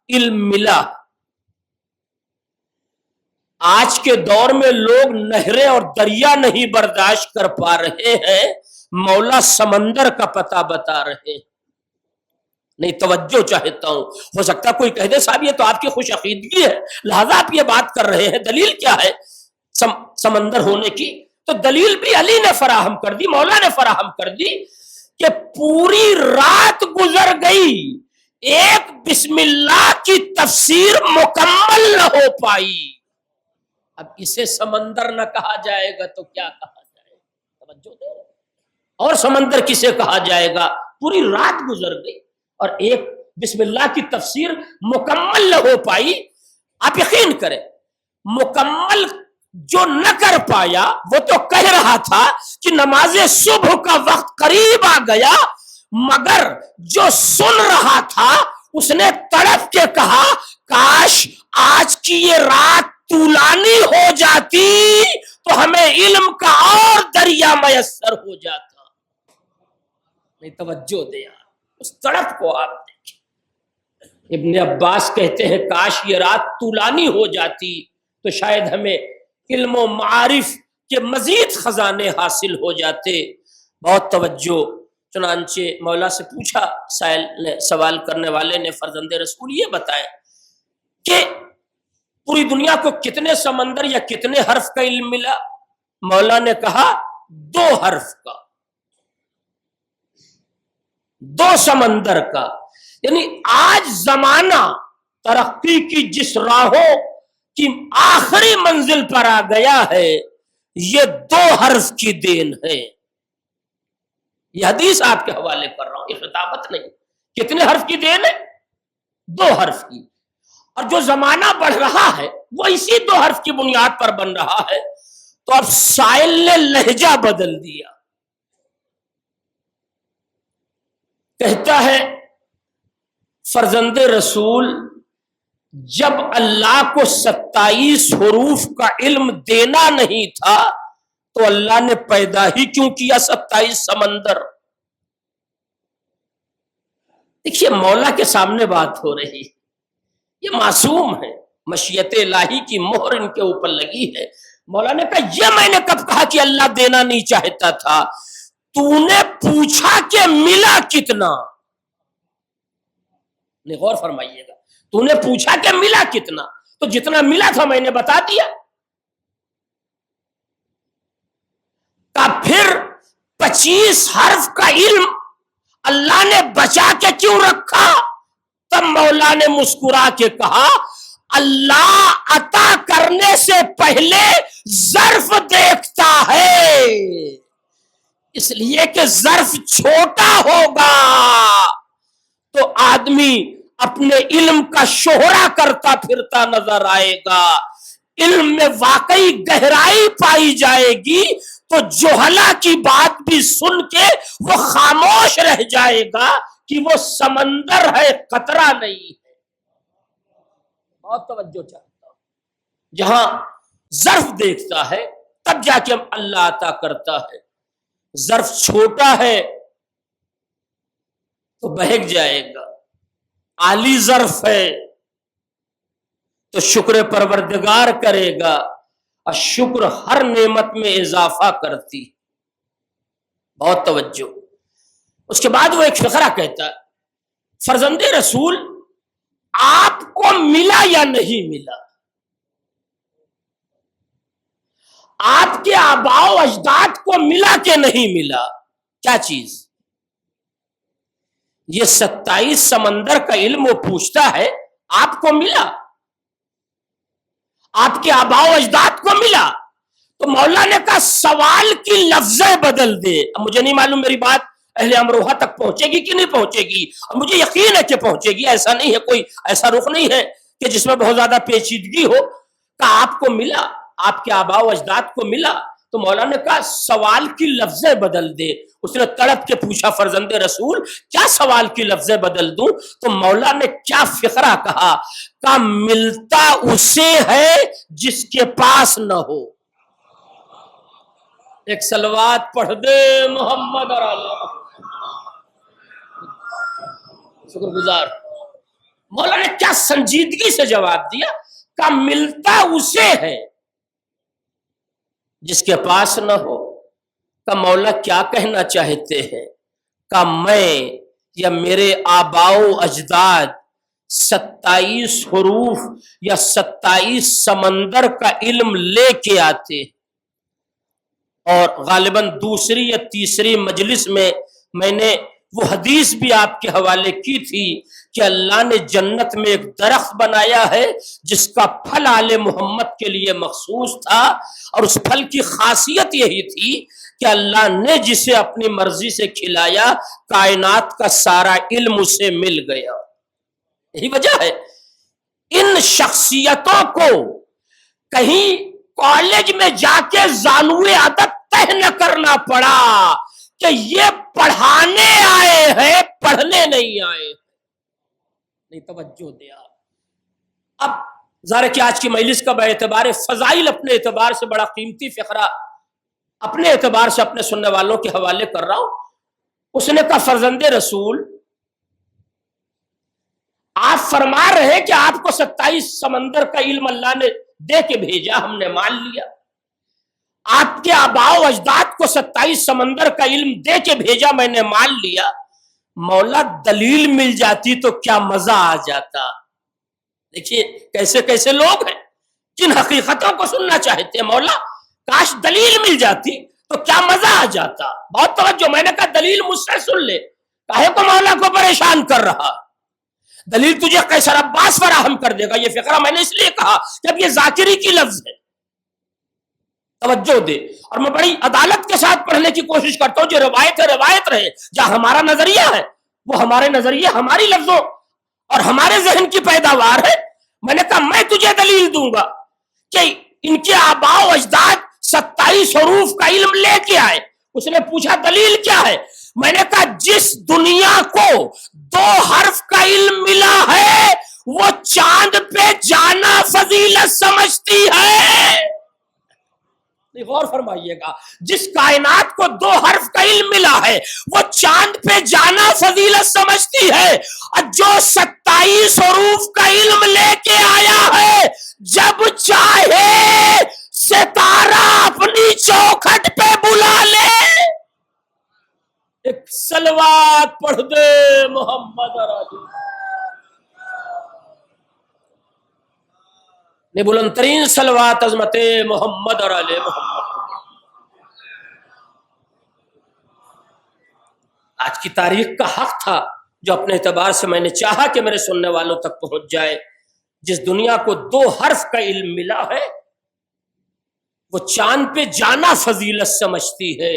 علم ملا؟ آج کے دور میں لوگ نہریں اور دریا نہیں برداشت کر پا رہے ہیں، مولا سمندر کا پتہ بتا رہے ہیں. نہیں توجہ چاہتا ہوں. ہو سکتا کوئی کہہ دے صاحب یہ تو آپ کی خوش عقیدگی ہے لہذا آپ یہ بات کر رہے ہیں، دلیل کیا ہے سمندر ہونے کی؟ تو دلیل بھی علی نے فراہم کر دی، مولا نے فراہم کر دی کہ پوری رات گزر گئی، ایک بسم اللہ کی تفسیر مکمل نہ ہو پائی. اب اسے سمندر نہ کہا جائے گا تو کیا کہا جائے گا؟ توجہ دے. اور سمندر کسے کہا جائے گا؟ پوری رات گزر گئی اور ایک بسم اللہ کی تفسیر مکمل نہ ہو پائی. آپ یقین کریں مکمل جو نہ کر پایا وہ تو کہہ رہا تھا کہ نماز صبح کا وقت قریب آ گیا، مگر جو سن رہا تھا اس نے تڑپ کے کہا کاش آج کی یہ رات طولانی ہو جاتی تو ہمیں علم کا اور دریا میسر ہو جاتا. نہیں توجہ دے یار، اس تڑپ کو آپ دیکھیں. ابن عباس کہتے ہیں کاش یہ رات طولانی ہو جاتی تو شاید ہمیں علم و معارف کے مزید خزانے حاصل ہو جاتے. بہت توجہ. چنانچہ مولا سے پوچھا سائل نے، سوال کرنے والے نے، فرزند رسول یہ بتائے کہ پوری دنیا کو کتنے سمندر یا کتنے حرف کا علم ملا؟ مولا نے کہا 2 حرف کا، 2 سمندر کا. یعنی آج زمانہ ترقی کی جس راہوں کی آخری منزل پر آ گیا ہے یہ 2 حرف کی دین ہے. یہ حدیث آپ کے حوالے کر رہا ہوں، یہ خطابت نہیں. کتنے حرف کی دین ہے؟ 2 حرف کی. اور جو زمانہ بڑھ رہا ہے وہ اسی 2 حرف کی بنیاد پر بن رہا ہے. تو اب سائل نے لہجہ بدل دیا. کہتا ہے فرزند رسول جب اللہ کو 27 حروف کا علم دینا نہیں تھا تو اللہ نے پیدا ہی کیوں کیا 27 سمندر؟ دیکھیے مولا کے سامنے بات ہو رہی، یہ معصوم ہے، مشیت الہی کی مہر ان کے اوپر لگی ہے. مولا نے کہا یہ میں نے کب کہا کہ اللہ دینا نہیں چاہتا تھا؟ تو نے پوچھا کہ ملا کتنا؟ نہیں غور فرمائیے گا. تو نے پوچھا کہ ملا کتنا؟ تو جتنا ملا تھا میں نے بتا دیا. پھر 25 حرف کا علم اللہ نے بچا کے کیوں رکھا؟ تب مولا نے مسکرا کے کہا اللہ عطا کرنے سے پہلے ظرف دیکھتا ہے، اس لیے کہ ظرف چھوٹا ہوگا تو آدمی اپنے علم کا شہرا کرتا پھرتا نظر آئے گا. علم میں واقعی گہرائی پائی جائے گی تو جوہلا کی بات بھی سن کے وہ خاموش رہ جائے گا کہ وہ سمندر ہے، قطرہ نہیں ہے۔ بہت توجہ چاہتا ہوں، جہاں ظرف دیکھتا ہے تب جا کے اللہ عطا کرتا ہے، ظرف چھوٹا ہے تو بہک جائے گا، عالی ظرف ہے تو شکر پروردگار کرے گا، اور شکر ہر نعمت میں اضافہ کرتی۔ بہت توجہ۔ اس کے بعد وہ ایک فقرہ کہتا ہے، فرزند رسول آپ کو ملا یا نہیں ملا، آپ کے آباء و اجداد کو ملا کہ نہیں ملا؟ کیا چیز؟ یہ 27 سمندر کا علم وہ پوچھتا ہے، آپ کو ملا؟ آپ کے آباء و اجداد کو ملا؟ تو مولا نے کہا سوال کی لفظیں بدل دے۔ اب مجھے نہیں معلوم میری بات اہل امروہہ تک پہنچے گی کہ نہیں پہنچے گی، اور مجھے یقین ہے کہ پہنچے گی، ایسا نہیں ہے، کوئی ایسا رخ نہیں ہے کہ جس میں بہت زیادہ پیچیدگی ہو۔ کہا آپ کو ملا، آپ کے آباء و اجداد کو ملا؟ تو مولا نے کہا سوال کی لفظیں بدل دے۔ اس نے تڑپ کے پوچھا فرزند رسول کیا سوال کی لفظیں بدل دوں؟ تو مولا نے کیا فقرہ کہا، کہ ملتا اسے ہے جس کے پاس نہ ہو۔ ایک صلوات پڑھ دے محمد اور آلہ۔ شکر گزار۔ مولا نے کیا سنجیدگی سے جواب دیا کہ ملتا اسے ہے جس کے پاس نہ ہو۔ کہ مولا کیا کہنا چاہتے ہیں؟ کہ میں یا میرے آباء و اجداد 27 حروف یا 27 سمندر کا علم لے کے آتے، اور غالباً دوسری یا تیسری مجلس میں نے وہ حدیث بھی آپ کے حوالے کی تھی کہ اللہ نے جنت میں ایک درخت بنایا ہے جس کا پھل آل محمد کے لیے مخصوص تھا، اور اس پھل کی خاصیت یہی تھی کہ اللہ نے جسے اپنی مرضی سے کھلایا کائنات کا سارا علم اسے مل گیا۔ یہی وجہ ہے ان شخصیتوں کو کہیں کالج میں جا کے زانوے عدد طے نہ کرنا پڑا کہ یہ پڑھانے آئے ہیں، پڑھنے نہیں آئے۔ نہیں توجہ دیا۔ اب ظاہر کہ آج کی مجلس کا باعتبار فضائل اپنے اعتبار سے بڑا قیمتی فقرہ اپنے اعتبار سے اپنے سننے والوں کے حوالے کر رہا ہوں۔ اس نے کہا فرزند رسول آپ فرما رہے ہیں کہ آپ کو 27 سمندر کا علم اللہ نے دے کے بھیجا، ہم نے مان لیا۔ آپ کے آباء و اجداد کو 27 سمندر کا علم دے کے بھیجا، میں نے مان لیا۔ مولا دلیل مل جاتی تو کیا مزہ آ جاتا۔ دیکھیے کیسے کیسے لوگ ہیں جن حقیقتوں کو سننا چاہتے ہیں۔ مولا کاش دلیل مل جاتی تو کیا مزہ آ جاتا۔ بہت توجہ۔ میں نے کہا دلیل مجھ سے سن لے، کاہے کو مولا کو پریشان کر رہا؟ دلیل تجھے قیصر عباس فراہم کر دے گا۔ یہ فقرہ میں نے اس لیے کہا کہ اب یہ ذاکری کی لفظ ہے، توجہ دے۔ اور میں بڑی عدالت کے ساتھ پڑھنے کی کوشش کرتا ہوں، جو روایت ہے روایت رہے، جہاں ہمارا نظریہ ہے وہ ہمارے نظریے ہماری لفظوں اور ہمارے ذہن کی پیداوار ہے۔ میں نے کہا میں تجھے دلیل دوں گا کہ ان کے آباء و اجداد 27 حروف کا علم لے کے آئے۔ اس نے پوچھا دلیل کیا ہے؟ میں نے کہا جس دنیا کو 2 حرف کا علم ملا ہے وہ چاند پہ جانا فضیلت سمجھتی ہے۔ غور فرمائیے گا، جس کائنات کو 2 حرف کا علم ملا ہے وہ چاند پہ جانا فضیلت سمجھتی ہے، اور جو 27 حروف کا علم لے کے آیا ہے جب چاہے ستارہ اپنی چوکھٹ پہ بلا لے۔ ایک صلوات پڑھ دے محمد راجی نے، بلند ترین صلوات عظمت محمد اور آل محمد۔ آج کی تاریخ کا حق تھا جو اپنے اعتبار سے میں نے چاہا کہ میرے سننے والوں تک پہنچ جائے۔ جس دنیا کو 2 حرف کا علم ملا ہے وہ چاند پہ جانا فضیلت سمجھتی ہے،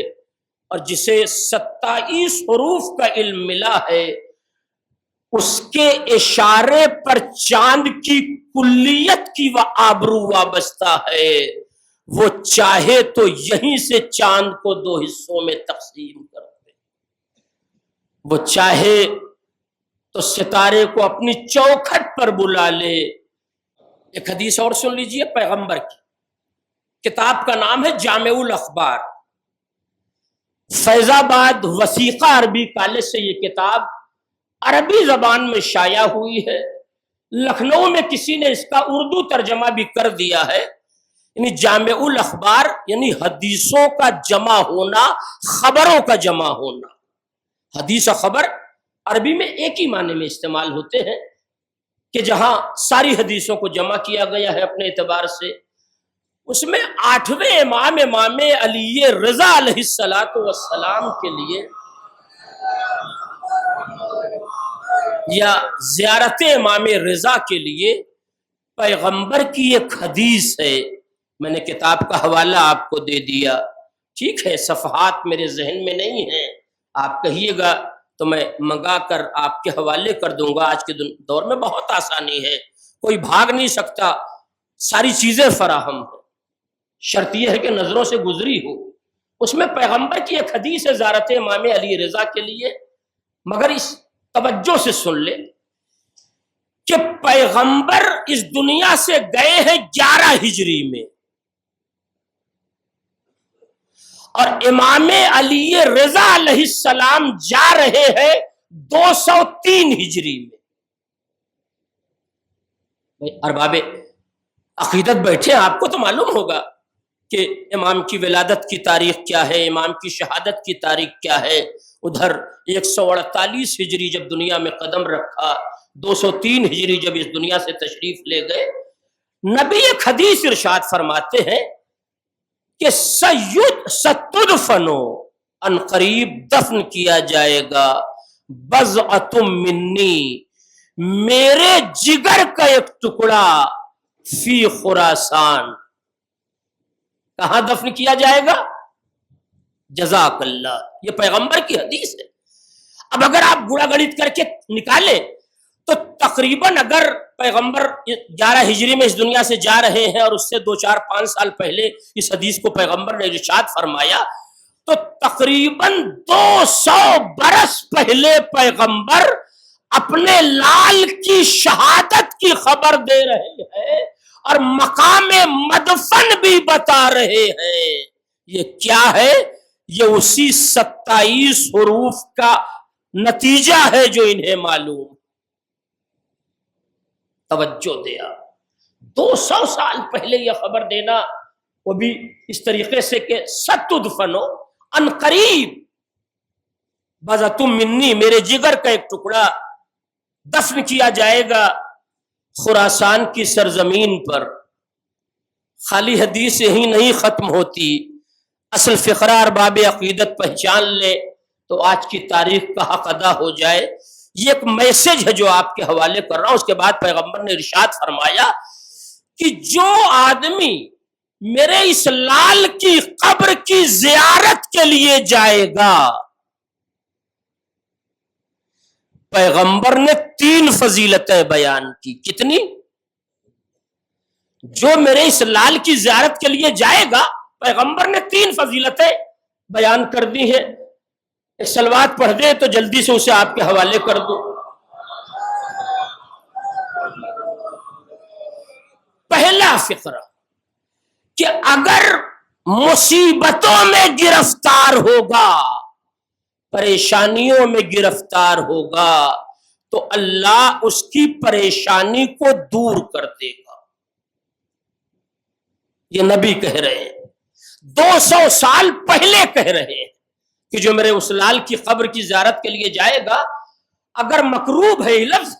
اور جسے 27 حروف کا علم ملا ہے اس کے اشارے پر چاند کی کلیت کی آبرو وابستہ ہے۔ وہ چاہے تو یہیں سے چاند کو 2 حصوں میں تقسیم کر دے، وہ چاہے تو ستارے کو اپنی چوکھٹ پر بلا لے۔ ایک حدیث اور سن لیجئے پیغمبر کی، کتاب کا نام ہے جامع الاخبار، فیض آباد وثیقہ عربی کالج سے یہ کتاب عربی زبان میں شائع ہوئی ہے، لکھنؤ میں کسی نے اس کا اردو ترجمہ بھی کر دیا ہے، یعنی جامع الاخبار یعنی حدیثوں کا جمع ہونا، خبروں کا جمع ہونا۔ حدیث و خبر عربی میں ایک ہی معنی میں استعمال ہوتے ہیں کہ جہاں ساری حدیثوں کو جمع کیا گیا ہے اپنے اعتبار سے۔ اس میں 8ویں امام علی رضا علیہ السلام کے لیے یا زیارت امام رضا کے لیے پیغمبر کی ایک حدیث ہے، میں نے کتاب کا حوالہ آپ کو دے دیا، ٹھیک ہے، صفحات میرے ذہن میں نہیں ہیں، آپ کہیے گا تو میں منگا کر آپ کے حوالے کر دوں گا۔ آج کے دور میں بہت آسانی ہے، کوئی بھاگ نہیں سکتا، ساری چیزیں فراہم ہیں، شرط یہ ہے کہ نظروں سے گزری ہو۔ اس میں پیغمبر کی ایک حدیث ہے زیارت امام علی رضا کے لیے، مگر اس توجہ سے سن لے کہ پیغمبر اس دنیا سے گئے ہیں 11 ہجری میں، اور امام علی رضا علیہ السلام جا رہے ہیں 203 ہجری میں۔ ارباب عقیدت بیٹھے، آپ کو تو معلوم ہوگا کہ امام کی ولادت کی تاریخ کیا ہے، امام کی شہادت کی تاریخ کیا ہے۔ ادھر 148 ہجری جب دنیا میں قدم رکھا، 203 ہجری جب اس دنیا سے تشریف لے گئے، نبی ایک حدیث ارشاد فرماتے ہیں کہ ستدفنو، ان قریب دفن کیا جائے گا، بضعۃ منی، میرے جگر کا ایک ٹکڑا، فی خراسان، کہاں دفن کیا جائے گا؟ جزاک اللہ، یہ پیغمبر کی حدیث ہے۔ اب اگر آپ گڑا گڑت کر کے نکالیں تو تقریباً اگر پیغمبر 11 ہجری میں اس دنیا سے جا رہے ہیں اور اس سے 2-4-5 سال پہلے اس حدیث کو پیغمبر نے ارشاد فرمایا، تو تقریباً 200 برس پہلے پیغمبر اپنے لال کی شہادت کی خبر دے رہے ہیں اور مقام مدفن بھی بتا رہے ہیں۔ یہ کیا ہے؟ یہ اسی 27 حروف کا نتیجہ ہے جو انہیں معلوم۔ توجہ دیا، 200 سال پہلے یہ خبر دینا، وہ بھی اس طریقے سے کہ ستدفنو، ان قریب، بضعۃ منی، میرے جگر کا ایک ٹکڑا دفن کیا جائے گا خراسان کی سرزمین پر۔ خالی حدیث ہی نہیں ختم ہوتی، اصل فقرہ ارباب عقیدت پہچان لے تو آج کی تاریخ کا حق ادا ہو جائے۔ یہ ایک میسج ہے جو آپ کے حوالے کر رہا ہوں۔ اس کے بعد پیغمبر نے ارشاد فرمایا کہ جو آدمی میرے اس لال کی قبر کی زیارت کے لیے جائے گا، پیغمبر نے 3 فضیلتیں بیان کی۔ کتنی؟ جو میرے اس لال کی زیارت کے لیے جائے گا، پیغمبر نے 3 فضیلتیں بیان کر دی ہیں۔ ایک صلوات پڑھ دے تو جلدی سے اسے آپ کے حوالے کر دو۔ پہلا فقرہ کہ اگر مصیبتوں میں گرفتار ہوگا، پریشانیوں میں گرفتار ہوگا، تو اللہ اس کی پریشانی کو دور کر دے گا۔ یہ نبی کہہ رہے ہیں، 200 سال پہلے کہہ رہے ہیں کہ جو میرے اس لال کی قبر کی زیارت کے لیے جائے گا، اگر مکروب ہے، لفظ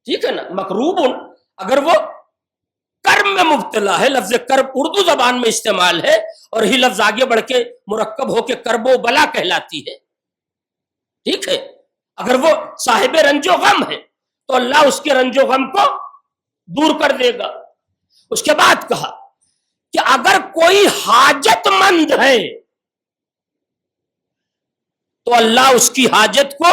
ٹھیک ہے نا، مکروب، اگر وہ کرب میں مبتلا ہے، لفظ کرب اردو زبان میں استعمال ہے، اور ہی لفظ آگے بڑھ کے مرکب ہو کے کرب و بلا کہلاتی ہے، ٹھیک ہے۔ اگر وہ صاحب رنج و غم ہے تو اللہ اس کے رنج و غم کو دور کر دے گا۔ اس کے بعد کہا کہ اگر کوئی حاجت مند ہے تو اللہ اس کی حاجت کو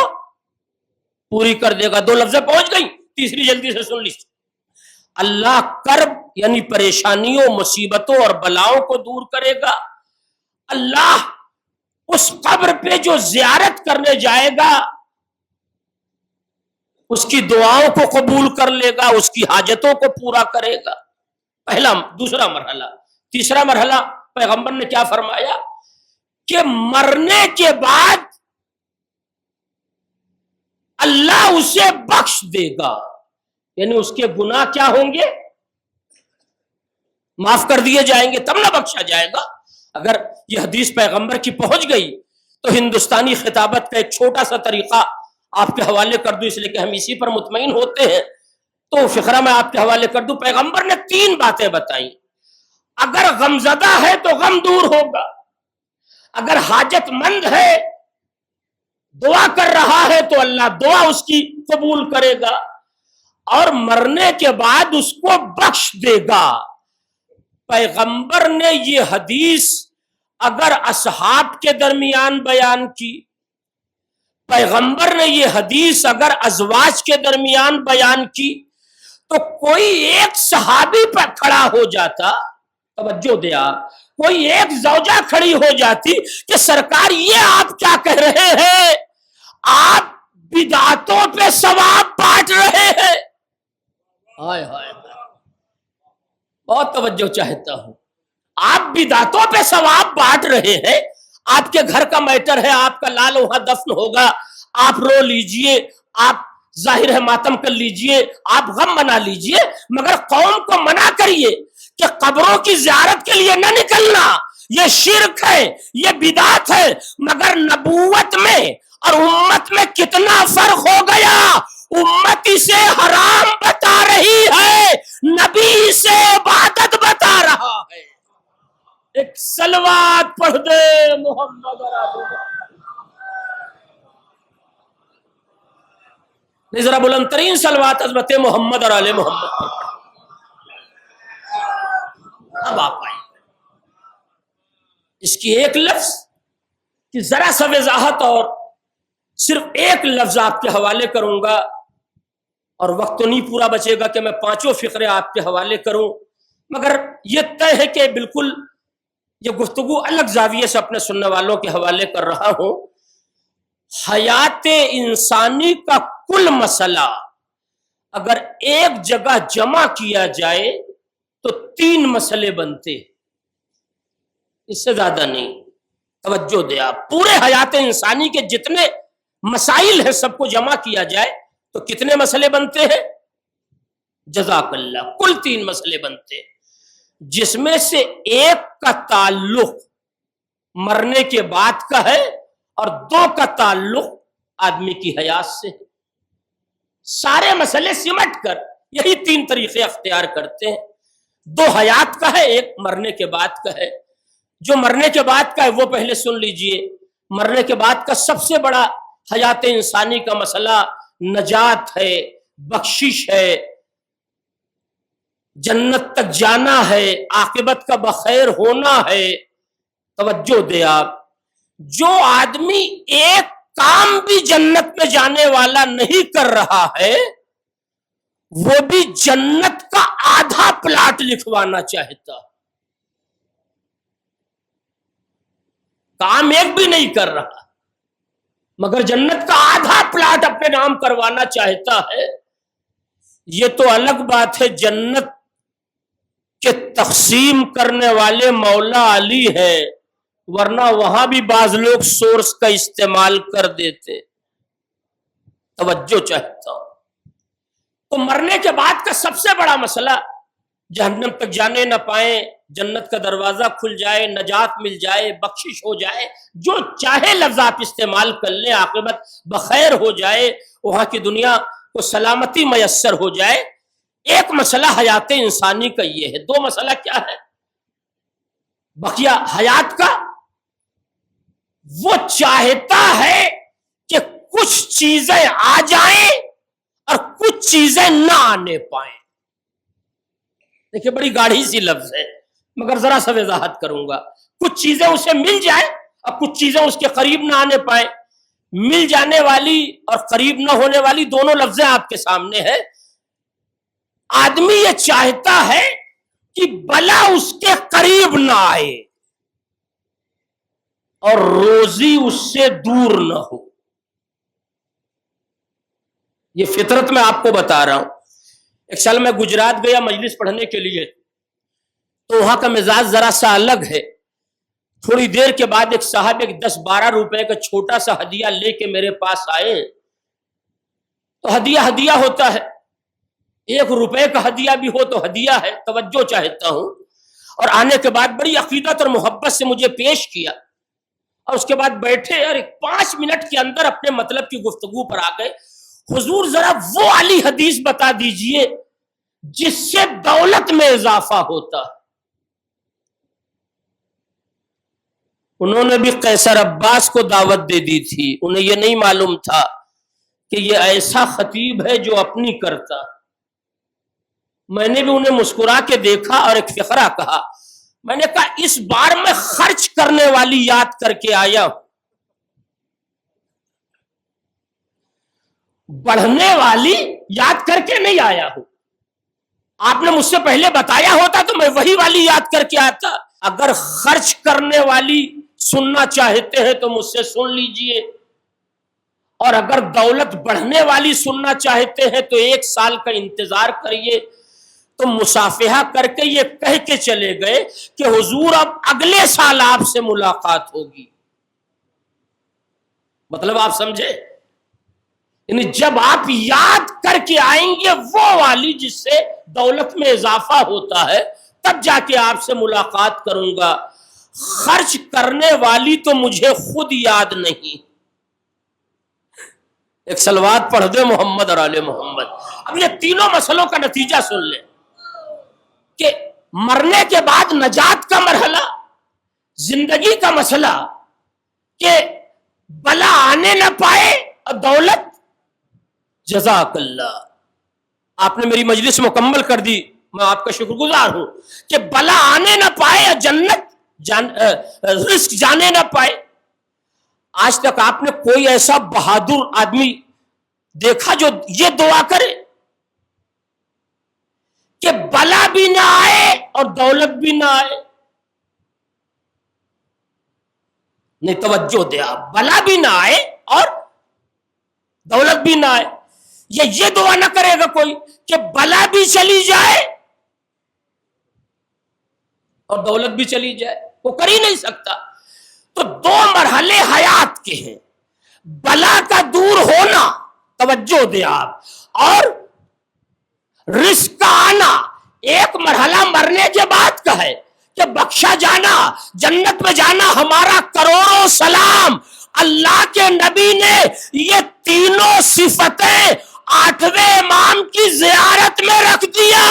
پوری کر دے گا۔ 2 لفظیں پہنچ گئی، تیسری جلدی سے سن لیجیے۔ اللہ کرب یعنی پریشانیوں، مصیبتوں اور بلاؤں کو دور کرے گا۔ اللہ اس قبر پہ جو زیارت کرنے جائے گا اس کی دعاؤں کو قبول کر لے گا، اس کی حاجتوں کو پورا کرے گا. دوسرا مرحلہ. تیسرا مرحلہ پیغمبر نے کیا فرمایا کہ مرنے کے بعد اللہ اسے بخش دے گا. یعنی اس کے گناہ کیا ہوں گے؟ معاف کر دیے جائیں گے، تب نہ بخشا جائے گا. اگر یہ حدیث پیغمبر کی پہنچ گئی تو ہندوستانی خطابت کا ایک چھوٹا سا طریقہ آپ کے حوالے کر دوں، اس لیے کہ ہم اسی پر مطمئن ہوتے ہیں. تو فقرہ میں آپ کے حوالے کر دوں. پیغمبر نے 3 باتیں بتائیں. اگر غمزدہ ہے تو غم دور ہوگا، اگر حاجت مند ہے دعا کر رہا ہے تو اللہ دعا اس کی قبول کرے گا، اور مرنے کے بعد اس کو بخش دے گا. پیغمبر نے یہ حدیث اگر اصحاب کے درمیان بیان کی، پیغمبر نے یہ حدیث اگر ازواج کے درمیان بیان کی، تو کوئی ایک صحابی پر کھڑا ہو جاتا، توجہ دے آپ، کوئی ایک زوجہ کھڑی ہو جاتی کہ سرکار یہ آپ کیا کہہ رہے ہیں، آپ بدعتوں پہ ثواب بانٹ رہے ہیں. ہائے ہائے، بہت توجہ چاہتا ہوں. آپ بدعتوں پہ ثواب بانٹ رہے ہیں. آپ کے گھر کا میٹر ہے، آپ کا لال وہاں دفن ہوگا، آپ رو لیجئے، آپ ظاہر ہے ماتم کر لیجئے، آپ غم منا لیجئے، مگر قوم کو منع کریے کہ قبروں کی زیارت کے لیے نہ نکلنا، یہ شرک ہے، یہ بدعت ہے. مگر نبوت میں اور امت میں کتنا فرق ہو گیا. امت اسے حرام بتا رہی ہے، نبی اسے عبادت بتا رہا ہے. ایک صلوات پڑھ دے محمد ذرا بلند ترین صلوات حضرت محمد اور آل محمد. اب آپ آئیں اس کی ایک لفظ کی ذرا سا وضاحت، اور صرف ایک لفظ آپ کے حوالے کروں گا، اور وقت تو نہیں پورا بچے گا کہ میں 5 فقرے آپ کے حوالے کروں، مگر یہ طے ہے کہ بالکل یہ گفتگو الگ زاویے سے اپنے سننے والوں کے حوالے کر رہا ہوں. حیات انسانی کا کل مسئلہ اگر ایک جگہ جمع کیا جائے تو 3 مسئلے بنتے، اس سے زیادہ نہیں. توجہ دے آپ، پورے حیات انسانی کے جتنے مسائل ہیں سب کو جمع کیا جائے تو کتنے مسئلے بنتے ہیں؟ جزاک اللہ، کل 3 مسئلے بنتے، جس میں سے ایک کا تعلق مرنے کے بعد کا ہے اور 2 کا تعلق آدمی کی حیات سے. سارے مسئلے سمٹ کر یہی 3 طریقے اختیار کرتے ہیں. 2 حیات کا ہے، ایک مرنے کے بعد کا ہے. جو مرنے کے بعد کا ہے وہ پہلے سن لیجئے. مرنے کے بعد کا سب سے بڑا حیات انسانی کا مسئلہ نجات ہے، بخشش ہے، جنت تک جانا ہے، عاقبت کا بخیر ہونا ہے. توجہ دے آپ، جو آدمی ایک کام بھی جنت میں جانے والا نہیں کر رہا ہے وہ بھی جنت کا آدھا پلاٹ لکھوانا چاہتا. کام ایک بھی نہیں کر رہا مگر جنت کا آدھا پلاٹ اپنے نام کروانا چاہتا ہے. یہ تو الگ بات ہے جنت کے تقسیم کرنے والے مولا علی ہے، ورنہ وہاں بھی بعض لوگ سورس کا استعمال کر دیتے. توجہ چاہتا ہوں. تو مرنے کے بعد کا سب سے بڑا مسئلہ جہنم تک جانے نہ پائیں، جنت کا دروازہ کھل جائے، نجات مل جائے، بخشش ہو جائے، جو چاہے لفظ آپ استعمال کر لیں، عاقبت بخیر ہو جائے، وہاں کی دنیا کو سلامتی میسر ہو جائے. ایک مسئلہ حیات انسانی کا یہ ہے. 2 مسئلہ کیا ہے بقیہ حیات کا؟ وہ چاہتا ہے کہ کچھ چیزیں آ جائیں اور کچھ چیزیں نہ آنے پائیں. دیکھیں بڑی گاڑھی سی لفظ ہے مگر ذرا سا وضاحت کروں گا. کچھ چیزیں اسے مل جائیں اور کچھ چیزیں اس کے قریب نہ آنے پائیں. مل جانے والی اور قریب نہ ہونے والی دونوں لفظیں آپ کے سامنے ہیں. آدمی یہ چاہتا ہے کہ بلا اس کے قریب نہ آئے اور روزی اس سے دور نہ ہو. یہ فطرت میں آپ کو بتا رہا ہوں. ایک سال میں گجرات گیا مجلس پڑھنے کے لیے، تو وہاں کا مزاج ذرا سا الگ ہے. تھوڑی دیر کے بعد ایک صاحب ایک 10-12 روپے کا چھوٹا سا ہدیہ لے کے میرے پاس آئے. تو ہدیہ ہوتا ہے، 1 روپے کا ہدیہ بھی ہو تو ہدیہ ہے، توجہ چاہتا ہوں. اور آنے کے بعد بڑی عقیدت اور محبت سے مجھے پیش کیا، اور اس کے بعد بیٹھے اور 5 منٹ کے اندر اپنے مطلب کی گفتگو پر آ گئے. حضور ذرا وہ والی حدیث بتا دیجئے جس سے دولت میں اضافہ ہوتا. انہوں نے بھی قیصر عباس کو دعوت دے دی تھی، انہیں یہ نہیں معلوم تھا کہ یہ ایسا خطیب ہے جو اپنی کرتا. میں نے بھی انہیں مسکرا کے دیکھا اور ایک فقرہ کہا. میں نے کہا اس بار میں خرچ کرنے والی یاد کر کے آیا ہوں، بڑھنے والی یاد کر کے نہیں آیا ہوں. آپ نے مجھ سے پہلے بتایا ہوتا تو میں وہی والی یاد کر کے آتا. اگر خرچ کرنے والی سننا چاہتے ہیں تو مجھ سے سن لیجئے، اور اگر دولت بڑھنے والی سننا چاہتے ہیں تو 1 سال کا انتظار کریے. تو مصافحہ کر کے یہ کہہ کے چلے گئے کہ حضور اب اگلے سال آپ سے ملاقات ہوگی. مطلب آپ سمجھے؟ یعنی جب آپ یاد کر کے آئیں گے وہ والی جس سے دولت میں اضافہ ہوتا ہے، تب جا کے آپ سے ملاقات کروں گا. خرچ کرنے والی تو مجھے خود یاد نہیں. ایک صلوات پڑھ دے محمد اور آل محمد. اب یہ تینوں مسئلوں کا نتیجہ سن لیں کہ مرنے کے بعد نجات کا مرحلہ، زندگی کا مسئلہ، کہ بلا آنے نہ پائے اور دولت. جزاک اللہ، آپ نے میری مجلس مکمل کر دی، میں آپ کا شکر گزار ہوں. کہ بلا آنے نہ پائے اور جنت رزق جانے نہ پائے. آج تک آپ نے کوئی ایسا بہادر آدمی دیکھا جو یہ دعا کرے کہ بلا بھی نہ آئے اور دولت بھی نہ آئے؟ نہیں، توجہ دے آپ. بلا بھی نہ آئے اور دولت بھی نہ آئے. یہ دعا نہ کرے گا کوئی کہ بلا بھی چلی جائے اور دولت بھی چلی جائے، وہ کر ہی نہیں سکتا. تو 2 مرحلے حیات کے ہیں: بلا کا دور ہونا، توجہ دے آپ، اور رزق کا آنا. ایک مرحلہ مرنے کے بعد کا ہے کہ بخشا جانا، جنت میں جانا. ہمارا کروڑوں سلام اللہ کے نبی نے یہ تینوں صفتیں 8ویں امام کی زیارت میں رکھ دیا.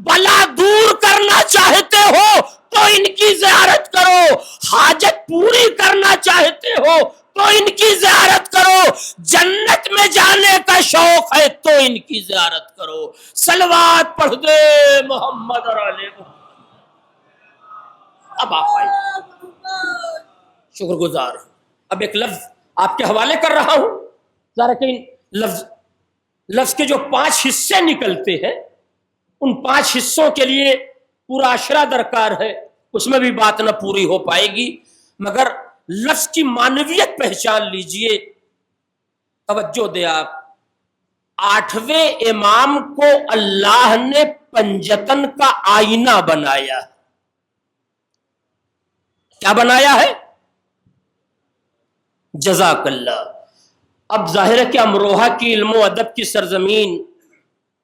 بلا دور کرنا چاہتے ہو تو ان کی زیارت کرو، حاجت پوری کرنا چاہتے ہو تو ان کی زیارت کرو، جنت میں جانے کا شوق ہے تو ان کی زیارت کرو. صلوات پڑھ دے محمد اور آل محمد. اب آپ آئیے، شکر گزار. اب ایک لفظ آپ کے حوالے کر رہا ہوں، ذرا کہ لفظ کے جو 5 حصے نکلتے ہیں، ان 5 حصوں کے لیے پورا عشرہ درکار ہے، اس میں بھی بات نہ پوری ہو پائے گی. مگر لفظ کی معنویت پہچان لیجئے. توجہ دے آپ. 8ویں امام کو اللہ نے پنجتن کا آئینہ بنایا. کیا بنایا ہے؟ جزاک اللہ. اب ظاہر ہے کہ امروہہ کی علم و ادب کی سرزمین،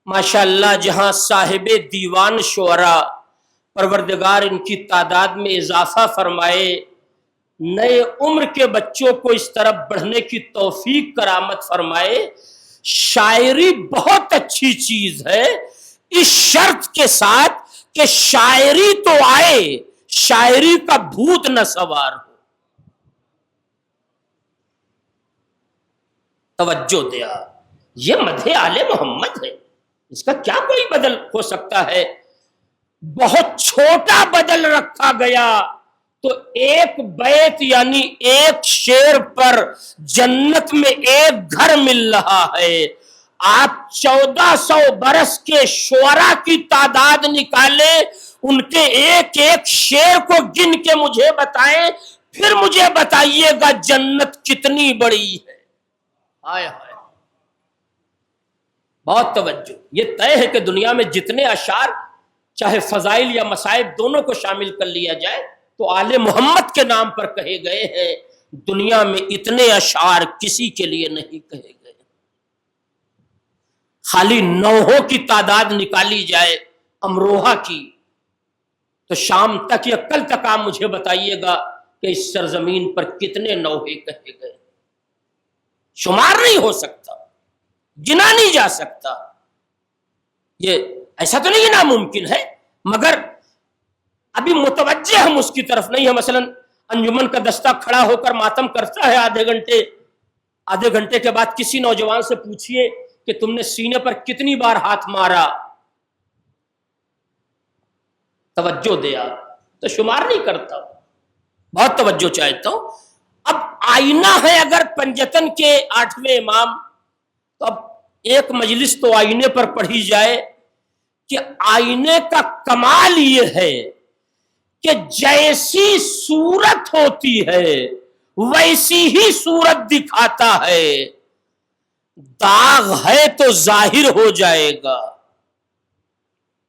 ماشاءاللہ، جہاں صاحب دیوان شعراء، پروردگار ان کی تعداد میں اضافہ فرمائے، نئے عمر کے بچوں کو اس طرف بڑھنے کی توفیق کرامت فرمائے. شاعری بہت اچھی چیز ہے، اس شرط کے ساتھ کہ شاعری تو آئے، شاعری کا بھوت نہ سوار ہو. توجہ دیا. یہ مدح آل محمد ہے، اس کا کیا کوئی بدل ہو سکتا ہے؟ بہت چھوٹا بدل رکھا گیا تو ایک بیت یعنی ایک شعر پر جنت میں ایک گھر مل رہا ہے. آپ 1400 برس کے شعراء کی تعداد نکالیں، ان کے ایک ایک شعر کو گن کے مجھے بتائیں، پھر مجھے بتائیے گا جنت کتنی بڑی ہے. ہائے ہائے. بہت توجہ. یہ طے ہے کہ دنیا میں جتنے اشعار چاہے فضائل یا مصائب دونوں کو شامل کر لیا جائے تو آل محمد کے نام پر کہے گئے ہیں. دنیا میں اتنے اشعار کسی کے لیے نہیں کہے گئے. خالی نوحوں کی تعداد نکالی جائے امروہہ کی تو شام تک یا کل تک آپ مجھے بتائیے گا کہ اس سرزمین پر کتنے نوحے کہے گئے. شمار نہیں ہو سکتا، گنا نہیں جا سکتا. یہ ایسا تو نہیں ناممکن ہے، مگر ابھی متوجہ ہم اس کی طرف نہیں ہے. مثلا انجمن کا دستہ کھڑا ہو کر ماتم کرتا ہے آدھے گھنٹے کے بعد کسی نوجوان سے پوچھئے کہ تم نے سینے پر کتنی بار ہاتھ مارا، توجہ دیا تو شمار نہیں کرتا. بہت توجہ چاہتا ہوں. اب آئینہ ہے اگر پنجتن کے 8ویں امام، تو اب ایک مجلس تو آئینے پر پڑھی جائے کہ آئینے کا کمال یہ ہے کہ جیسی صورت ہوتی ہے ویسی ہی صورت دکھاتا ہے. داغ ہے تو ظاہر ہو جائے گا.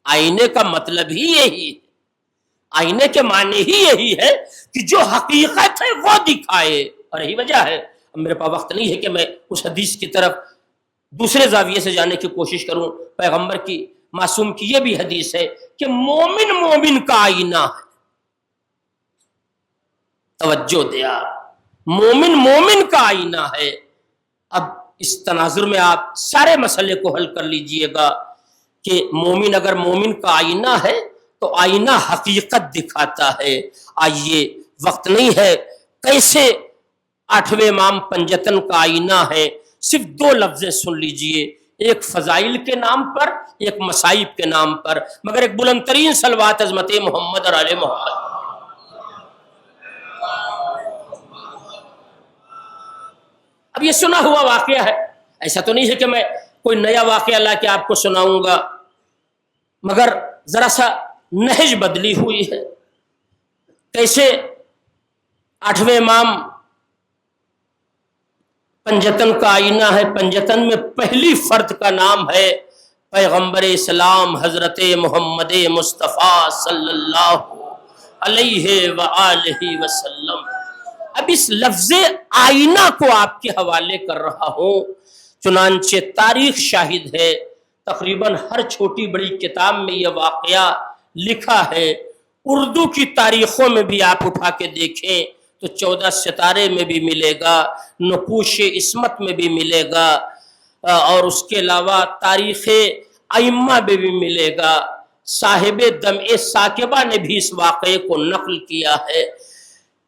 آئینے کا مطلب ہی یہی ہے، آئینے کے معنی ہی یہی ہے کہ جو حقیقت ہے وہ دکھائے. اور یہی وجہ ہے، اب میرے پاس وقت نہیں ہے کہ میں اس حدیث کی طرف دوسرے زاویے سے جانے کی کوشش کروں. پیغمبر کی معصوم کی یہ بھی حدیث ہے کہ مومن مومن کا آئینہ ہے. توجہ دیا، مومن مومن کا آئینہ ہے. اب اس تناظر میں آپ سارے مسئلے کو حل کر لیجئے گا کہ مومن اگر مومن کا آئینہ ہے تو آئینہ حقیقت دکھاتا ہے. آئیے، وقت نہیں ہے، کیسے 8ویں امام پنجتن کا آئینہ ہے. صرف 2 لفظیں سن لیجئے، ایک فضائل کے نام پر، ایک مصائب کے نام پر، مگر ایک بلند ترین صلوات عظمت محمد اور آل محمد. اب یہ سنا ہوا واقعہ ہے، ایسا تو نہیں ہے کہ میں کوئی نیا واقعہ لا کے آپ کو سناؤں گا، مگر ذرا سا نہج بدلی ہوئی ہے. کیسے 8ویں امام پنجتن کا آئینہ ہے. پنجتن میں پہلی فرد کا نام ہے پیغمبر اسلام حضرت محمد مصطفیٰ صلی اللہ علیہ وآلہ وسلم. اب اس لفظ آئینہ کو آپ کے حوالے کر رہا ہوں، چنانچہ تاریخ شاہد ہے. تقریباً ہر چھوٹی بڑی کتاب میں یہ واقعہ لکھا ہے. اردو کی تاریخوں میں بھی آپ اٹھا کے دیکھیں تو 14 ستارے میں بھی ملے گا، نقوش عصمت میں بھی ملے گا، اور اس کے علاوہ تاریخ ائمہ میں بھی ملے گا. صاحب دمع ثاقبہ نے بھی اس واقعے کو نقل کیا ہے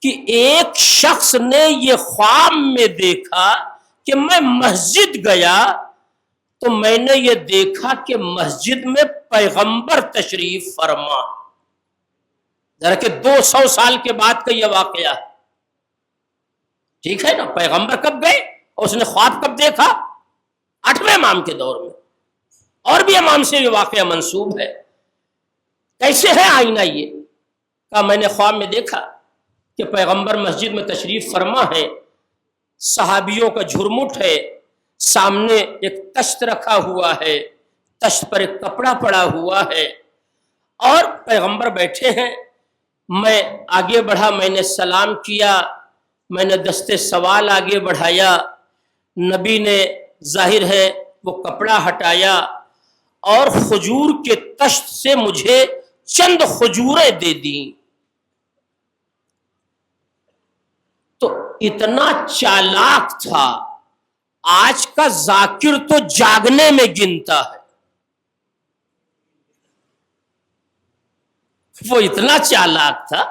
کہ ایک شخص نے یہ خواب میں دیکھا کہ میں مسجد گیا تو میں نے یہ دیکھا کہ مسجد میں پیغمبر تشریف فرما. ذرا کہ 200 سال کے بعد کا یہ واقعہ ہے، ٹھیک ہے نا. پیغمبر کب گئے اور اس نے خواب کب دیکھا؟ 8ویں امام کے دور میں. اور بھی امام سے یہ واقعہ منسوب ہے. کیسے ہے آئینہ؟ یہ کہا میں نے خواب میں دیکھا کہ پیغمبر مسجد میں تشریف فرما ہے، صحابیوں کا جھرمٹ ہے، سامنے ایک تشت رکھا ہوا ہے، تشت پر ایک کپڑا پڑا ہوا ہے اور پیغمبر بیٹھے ہیں. میں آگے بڑھا، میں نے سلام کیا، میں نے دستے سوال آگے بڑھایا. نبی نے ظاہر ہے وہ کپڑا ہٹایا اور کھجور کے تشت سے مجھے چند کھجوریں دے دیں. تو اتنا چالاک تھا، آج کا ذاکر تو جاگنے میں گنتا ہے. وہ اتنا چالاک تھا،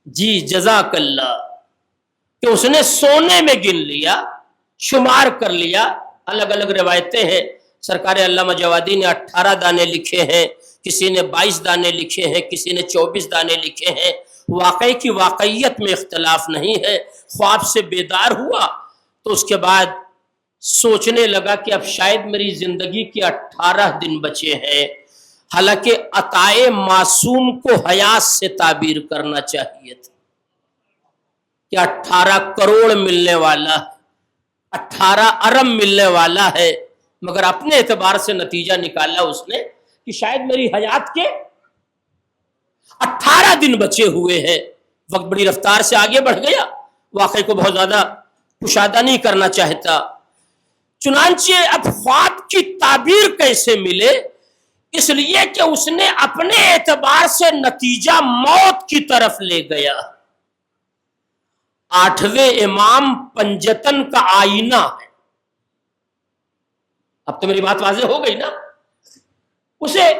جی جزاک اللہ، کہ اس نے سونے میں گن لیا، شمار کر لیا. الگ الگ روایتیں ہیں. سرکار علامہ جوادی نے 18 دانے لکھے ہیں، کسی نے 22 دانے لکھے ہیں، کسی نے 24 دانے لکھے ہیں. واقعے کی واقعیت میں اختلاف نہیں ہے. خواب سے بیدار ہوا تو اس کے بعد سوچنے لگا کہ اب شاید میری زندگی کے 18 دن بچے ہیں. حالانکہ عطائے معصوم کو حیات سے تعبیر کرنا چاہیے تھا کہ 18 کروڑ ملنے والا ہے، 18 ارب ملنے والا ہے، مگر اپنے اعتبار سے نتیجہ نکالا اس نے کہ شاید میری حیات کے 18 دن بچے ہوئے ہیں. وقت بڑی رفتار سے آگے بڑھ گیا، واقعے کو بہت زیادہ کشادہ نہیں کرنا چاہتا. چنانچہ اب خواب کی تعبیر کیسے ملے؟ اس لیے کہ اس نے اپنے اعتبار سے نتیجہ موت کی طرف لے گیا. 8ویں امام پنجتن کا آئینہ ہے. اب تو میری بات واضح ہو گئی نا. اسے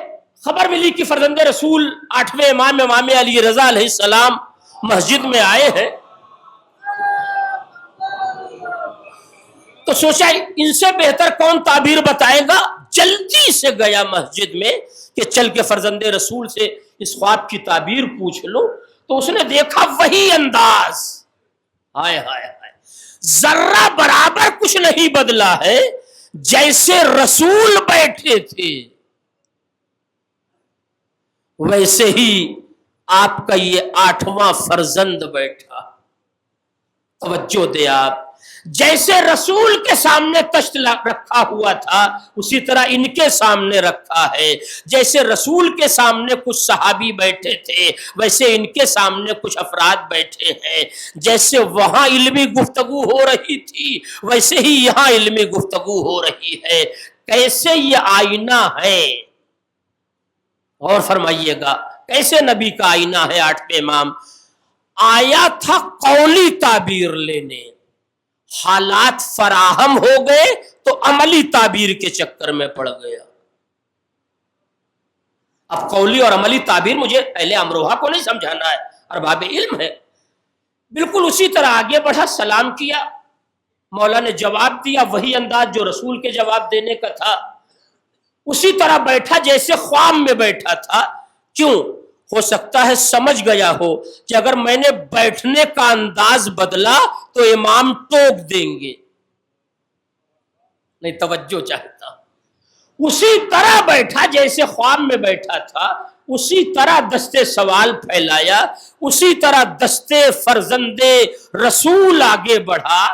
خبر ملی کہ فرزند رسول 8ویں امام علی رضا علیہ السلام مسجد میں آئے ہیں، تو سوچا ان سے بہتر کون تعبیر بتائے گا. جلدی سے گیا مسجد میں کہ چل کے فرزند رسول سے اس خواب کی تعبیر پوچھ لو. تو اس نے دیکھا وہی انداز، ہائے ہائے ہائے، ذرہ برابر کچھ نہیں بدلا ہے، جیسے رسول بیٹھے تھے ویسے ہی آپ کا یہ 8واں فرزند بیٹھا. توجہ دے آپ، جیسے رسول کے سامنے تشت رکھا ہوا تھا اسی طرح ان کے سامنے رکھا ہے. جیسے رسول کے سامنے کچھ صحابی بیٹھے تھے ویسے ان کے سامنے کچھ افراد بیٹھے ہیں. جیسے وہاں علمی گفتگو ہو رہی تھی ویسے ہی یہاں علمی گفتگو ہو رہی ہے. کیسے یہ آئینہ ہے؟ اور فرمائیے گا کیسے نبی کا آئینہ ہے 8ویں امام؟ آیا تھا قولی تعبیر لینے، حالات فراہم ہو گئے تو عملی تعبیر کے چکر میں پڑ گیا. اب قولی اور عملی تعبیر مجھے اہل امروہہ کو نہیں سمجھانا ہے، ارباب علم ہے. بالکل اسی طرح آگے بڑھا، سلام کیا، مولا نے جواب دیا وہی انداز جو رسول کے جواب دینے کا تھا. اسی طرح بیٹھا جیسے خواب میں بیٹھا تھا. کیوں؟ ہو سکتا ہے سمجھ گیا ہو کہ اگر میں نے بیٹھنے کا انداز بدلا تو امام ٹوک دیں گے، نہیں توجہ چاہتا. اسی طرح بیٹھا جیسے خواب میں بیٹھا تھا، اسی طرح دستے سوال پھیلایا، اسی طرح دستے فرزند رسول آگے بڑھا،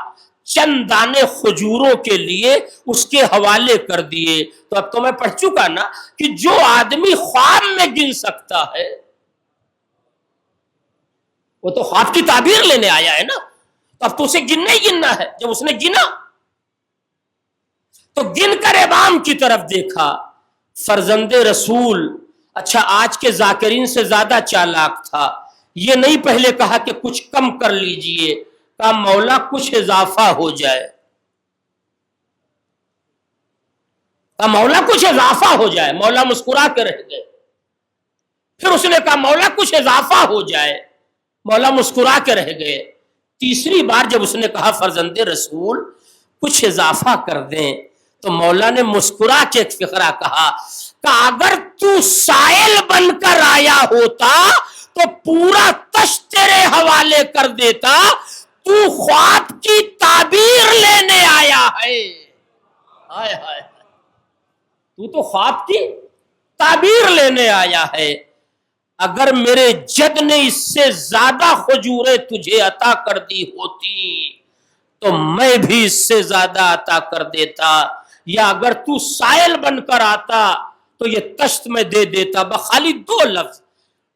چند دانے کھجوروں کے لیے اس کے حوالے کر دیے. تو اب تو میں پڑھ چکا نا کہ جو آدمی خواب میں گن سکتا ہے وہ تو خواب کی تعبیر لینے آیا ہے نا. تو اب تو اسے گننا ہی گننا ہے. جب اس نے گنا تو گن کر امام کی طرف دیکھا، فرزند رسول اچھا آج کے ذاکرین سے زیادہ چالاک تھا. یہ نہیں پہلے کہا کہ کچھ کم کر لیجئے، کہا مولا کچھ اضافہ ہو جائے، کہا مولا کچھ اضافہ ہو جائے. مولا مسکرا کے رہ گئے. پھر اس نے کہا مولا کچھ اضافہ ہو جائے، مولا مسکرا کے رہ گئے. تیسری بار جب اس نے کہا فرزند رسول کچھ اضافہ کر دیں تو مولا نے مسکرا کے ایک فقرہ کہا کہ اگر تو سائل بن کر آیا ہوتا تو پورا تشت تیرے حوالے کر دیتا، تو خواب کی تعبیر لینے آیا ہے. ہائے ہائے، تو خواب کی تعبیر لینے آیا ہے. اگر میرے جد نے اس سے زیادہ کھجوریں تجھے عطا کر دی ہوتی تو میں بھی اس سے زیادہ عطا کر دیتا، یا اگر تو سائل بن کر آتا تو یہ تشت میں دے دیتا. بخالی 2 لفظ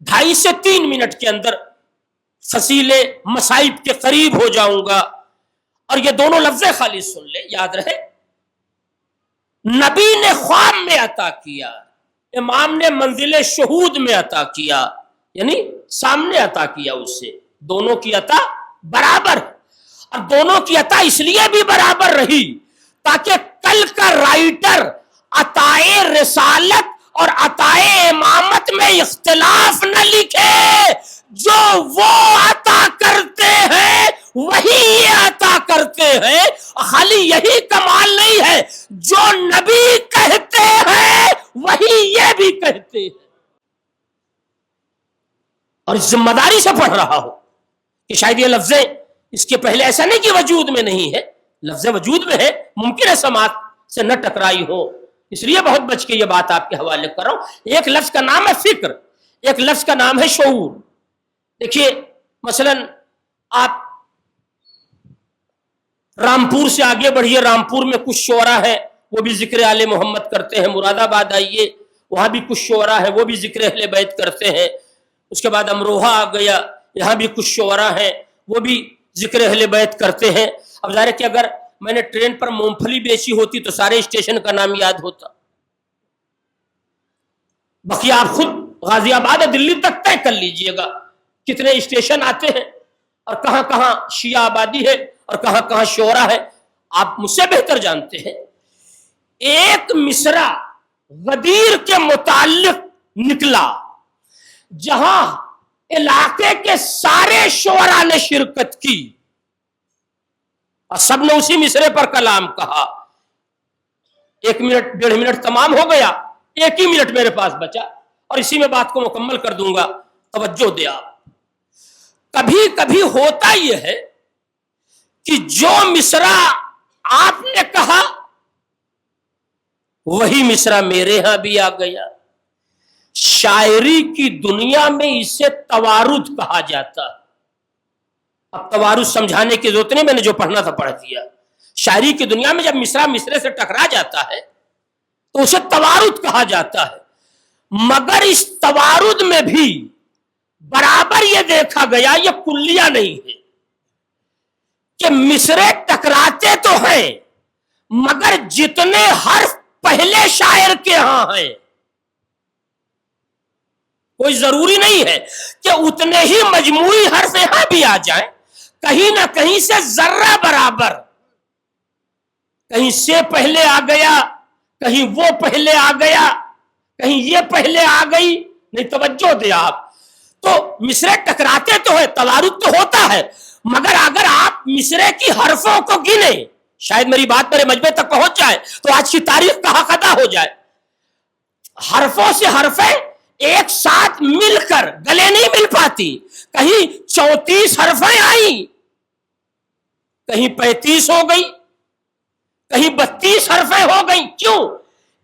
2.5 سے 3 منٹ کے اندر فصیل مصائب کے قریب ہو جاؤں گا. اور یہ دونوں لفظ خالی سن لے، یاد رہے. نبی نے خواب میں عطا کیا، امام نے منزل شہود میں عطا کیا، یعنی سامنے عطا کیا. اس سے دونوں کی عطا برابر ہے. اور دونوں کی عطا اس لیے بھی برابر رہی تاکہ کل کا رائٹر عطائے رسالت اور عطائے امامت میں اختلاف نہ لکھے. جو وہ عطا کرتے ہیں وہی یہ عطا کرتے ہیں. خالی یہی کمال نہیں ہے، جو نبی کہتے ہیں وہی یہ بھی کہتے ہیں. اور ذمہ داری سے پڑھ رہا ہو کہ شاید یہ لفظیں اس کے پہلے ایسا نہیں کہ وجود میں نہیں ہے، لفظ وجود میں ہے، ممکن ہے سماعت سے نہ ٹکرائی ہو، اس لیے بہت بچ کے یہ بات آپ کے حوالے کر رہا ہوں. ایک لفظ کا نام ہے فکر، ایک لفظ کا نام ہے شعور. دیکھیے مثلا آپ رامپور سے آگے بڑھیے، رامپور میں کچھ شعرا ہے وہ بھی ذکر آل محمد کرتے ہیں. مراد آباد آئیے, وہاں بھی کچھ شعراء ہیں, وہ بھی ذکر اہل بیت کرتے ہیں. اس کے بعد امروہہ آ گیا, یہاں بھی کچھ شعراء ہیں, وہ بھی ذکر اہل بیت کرتے ہیں. اب ظاہر ہے کہ اگر میں نے ٹرین پر مونگ پھلی بیچی ہوتی تو سارے اسٹیشن کا نام یاد ہوتا. باقی آپ خود غازی آباد دلی تک طے کر لیجئے گا کتنے اسٹیشن آتے ہیں اور کہاں کہاں شیعہ آبادی ہے اور کہاں کہاں شعراء ہے, آپ مجھ سے بہتر جانتے ہیں. ایک مصرع غدیر کے متعلق نکلا جہاں علاقے کے سارے شعراء نے شرکت کی اور سب نے اسی مصرے پر کلام کہا. 1 منٹ 1.5 منٹ تمام ہو گیا, 1 ہی منٹ میرے پاس بچا اور اسی میں بات کو مکمل کر دوں گا. توجہ دے آپ. کبھی کبھی ہوتا یہ ہے کہ جو مصرع آپ نے کہا وہی مصرع میرے ہاں بھی آ گیا. شاعری کی دنیا میں اسے توارد کہا جاتا. اب توارد سمجھانے کی ضرورت نہیں, میں نے جو پڑھنا تھا پڑھ دیا. شاعری کی دنیا میں جب مصرع مصرے سے ٹکرا جاتا ہے تو اسے توارد کہا جاتا ہے. مگر اس توارد میں بھی برابر یہ دیکھا گیا, یہ کلیہ نہیں ہے کہ مصرے ٹکراتے تو ہیں مگر جتنے حرف پہلے شاعر کے ہاں ہیں کوئی ضروری نہیں ہے کہ اتنے ہی مجموعی حرف یہاں بھی آ جائیں. کہیں نہ کہیں سے ذرہ برابر, کہیں سے پہلے آ گیا, کہیں وہ پہلے آ گیا, کہیں یہ پہلے آ گئی. نہیں, توجہ دے آپ. تو مصرے ٹکراتے تو ہے, توارد تو ہوتا ہے, مگر اگر آپ مصرے کی حرفوں کو گنیں, شاید میری بات میرے مجمع تک پہنچ جائے تو آج کی تاریخ کا حق ادا ہو جائے. حرفوں سے حرفیں ایک ساتھ مل کر گلے نہیں مل پاتی. کہیں 34 حرفیں آئیں, کہیں 35 ہو گئی, کہیں 32 حرفیں ہو گئی. کیوں؟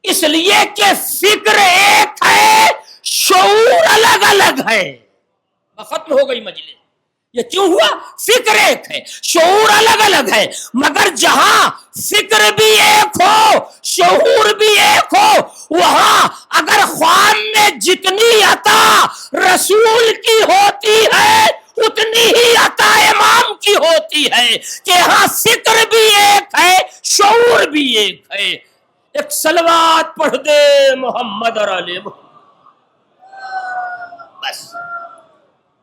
اس لیے کہ فکر ایک ہے, شعور الگ الگ ہے. ختم ہو گئی مجلس. یہ کیوں ہوا؟ فکر ایک ہے, شعور الگ الگ ہے. مگر جہاں فکر بھی ایک ہو, شعور بھی ایک ہو, وہاں اگر خوان میں جتنی عطا رسول کی ہوتی ہے اتنی ہی عطا امام کی ہوتی ہے. کہ ہاں فکر بھی ایک ہے, شعور بھی ایک ہے. ایک صلوات پڑھ دے محمد اور علی محمد. بس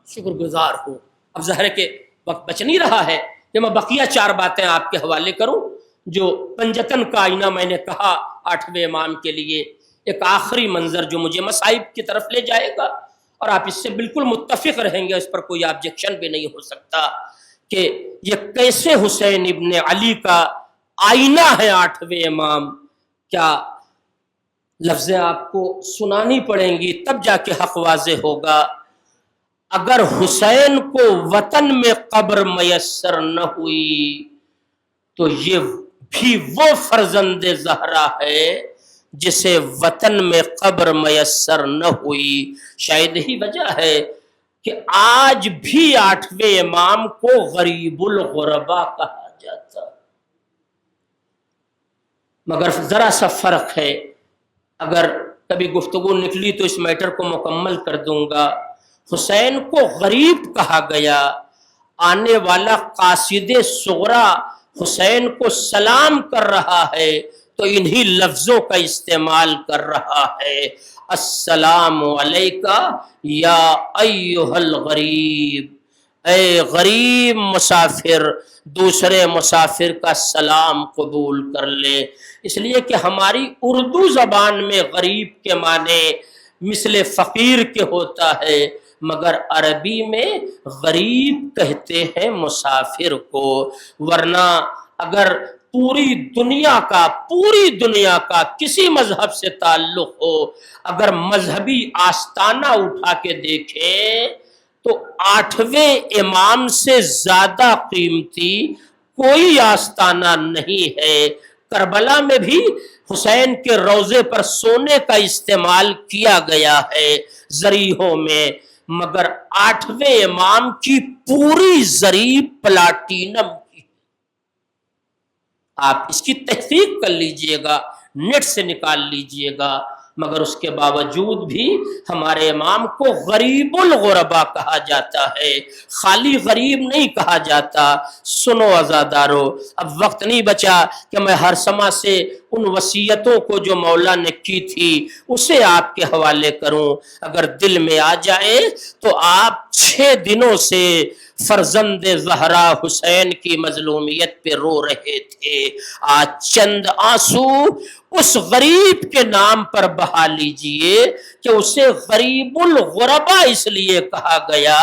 شکر گزار ہوں. اب ظاہر ہے کہ وقت بچ نہیں رہا ہے کہ میں بقیہ 4 باتیں آپ کے حوالے کروں. جو پنجتن کا آئینہ میں نے کہا 8ویں امام کے لیے, ایک آخری منظر جو مجھے مصائب کی طرف لے جائے گا اور آپ اس سے بالکل متفق رہیں گے, اس پر کوئی آبجیکشن بھی نہیں ہو سکتا, کہ یہ کیسے حسین ابن علی کا آئینہ ہے 8ویں امام. کیا لفظیں آپ کو سنانی پڑیں گی تب جا کے حق واضح ہوگا. اگر حسین کو وطن میں قبر میسر نہ ہوئی تو یہ بھی وہ فرزند زہرا ہے جسے وطن میں قبر میسر نہ ہوئی. شاید ہی وجہ ہے کہ آج بھی 8ویں امام کو غریب الغربا کہا جاتا. مگر ذرا سا فرق ہے, اگر کبھی گفتگو نکلی تو اس میٹر کو مکمل کر دوں گا. حسین کو غریب کہا گیا, آنے والا قاصد صغرا حسین کو سلام کر رہا ہے تو انہی لفظوں کا استعمال کر رہا ہے, السلام علیکہ یا ایھا الغریب. اے غریب مسافر, دوسرے مسافر کا سلام قبول کر لے. اس لیے کہ ہماری اردو زبان میں غریب کے معنی مثل فقیر کے ہوتا ہے, مگر عربی میں غریب کہتے ہیں مسافر کو. ورنہ اگر پوری دنیا کا کسی مذہب سے تعلق ہو, اگر مذہبی آستانہ اٹھا کے دیکھیں تو 8ویں امام سے زیادہ قیمتی کوئی آستانہ نہیں ہے. کربلا میں بھی حسین کے روضے پر سونے کا استعمال کیا گیا ہے زریحوں میں, مگر 8ویں امام کی پوری زری پلاٹینم کی. آپ اس کی تحقیق کر لیجئے گا، نیٹ سے نکال لیجئے گا، مگر اس کے باوجود بھی ہمارے امام کو غریب الغربا کہا جاتا ہے، خالی غریب نہیں کہا جاتا۔ سنو عزادارو، اب وقت نہیں بچا کہ میں ہر سما سے ان وصیتوں کو جو مولا نے کی تھی اسے آپ کے حوالے کروں، اگر دل میں آ جائے تو آپ 6 دنوں سے فرزند زہرا حسین کی مظلومیت پہ رو رہے تھے، آج چند آنسو اس غریب کے نام پر بہا لیجئے کہ اسے غریب الغربا اس لیے کہا گیا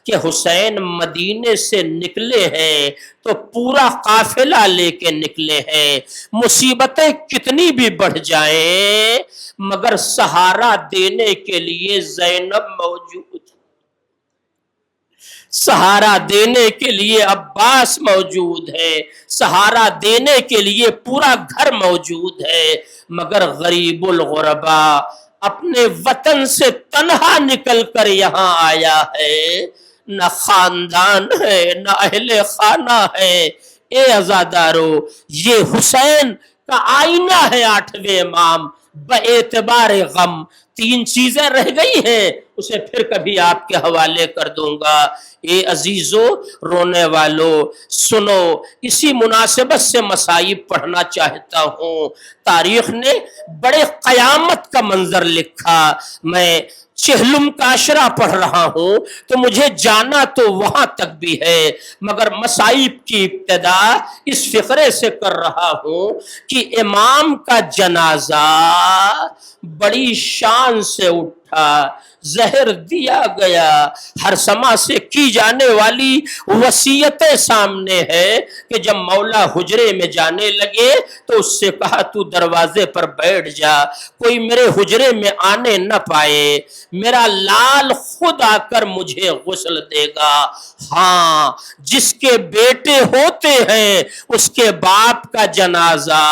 کہ حسین مدینے سے نکلے ہیں تو پورا قافلہ لے کے نکلے ہیں، مصیبتیں کتنی بھی بڑھ جائیں مگر سہارا دینے کے لیے زینب موجود، سہارا دینے کے لیے عباس موجود ہے، سہارا دینے کے لیے پورا گھر موجود ہے، مگر غریب الغربا اپنے وطن سے تنہا نکل کر یہاں آیا ہے، نہ خاندان ہے نہ اہل خانہ ہے۔ اے عزادارو، یہ حسین کا آئینہ ہے 8ویں امام، باعتبار غم 3 چیزیں رہ گئی ہیں، اسے پھر کبھی آپ کے حوالے کر دوں گا۔ اے عزیزو، رونے والو سنو، اسی مناسبت سے مصائب پڑھنا چاہتا ہوں۔ تاریخ نے بڑے قیامت کا منظر لکھا، میں چہلم کاشرہ پڑھ رہا ہوں تو مجھے جانا تو وہاں تک بھی ہے، مگر مصائب کی ابتدا اس فقرے سے کر رہا ہوں کہ امام کا جنازہ بڑی شان سے اٹھا، زہر دیا گیا، ہر سما سے کی جانے والی وصیتیں سامنے ہے کہ جب مولا حجرے میں جانے لگے تو اس سے کہا تو دروازے پر بیٹھ جا، کوئی میرے حجرے میں آنے نہ پائے، میرا لال خود آ کر مجھے غسل دے گا۔ ہاں، جس کے بیٹے ہوتے ہیں اس کے باپ کا جنازہ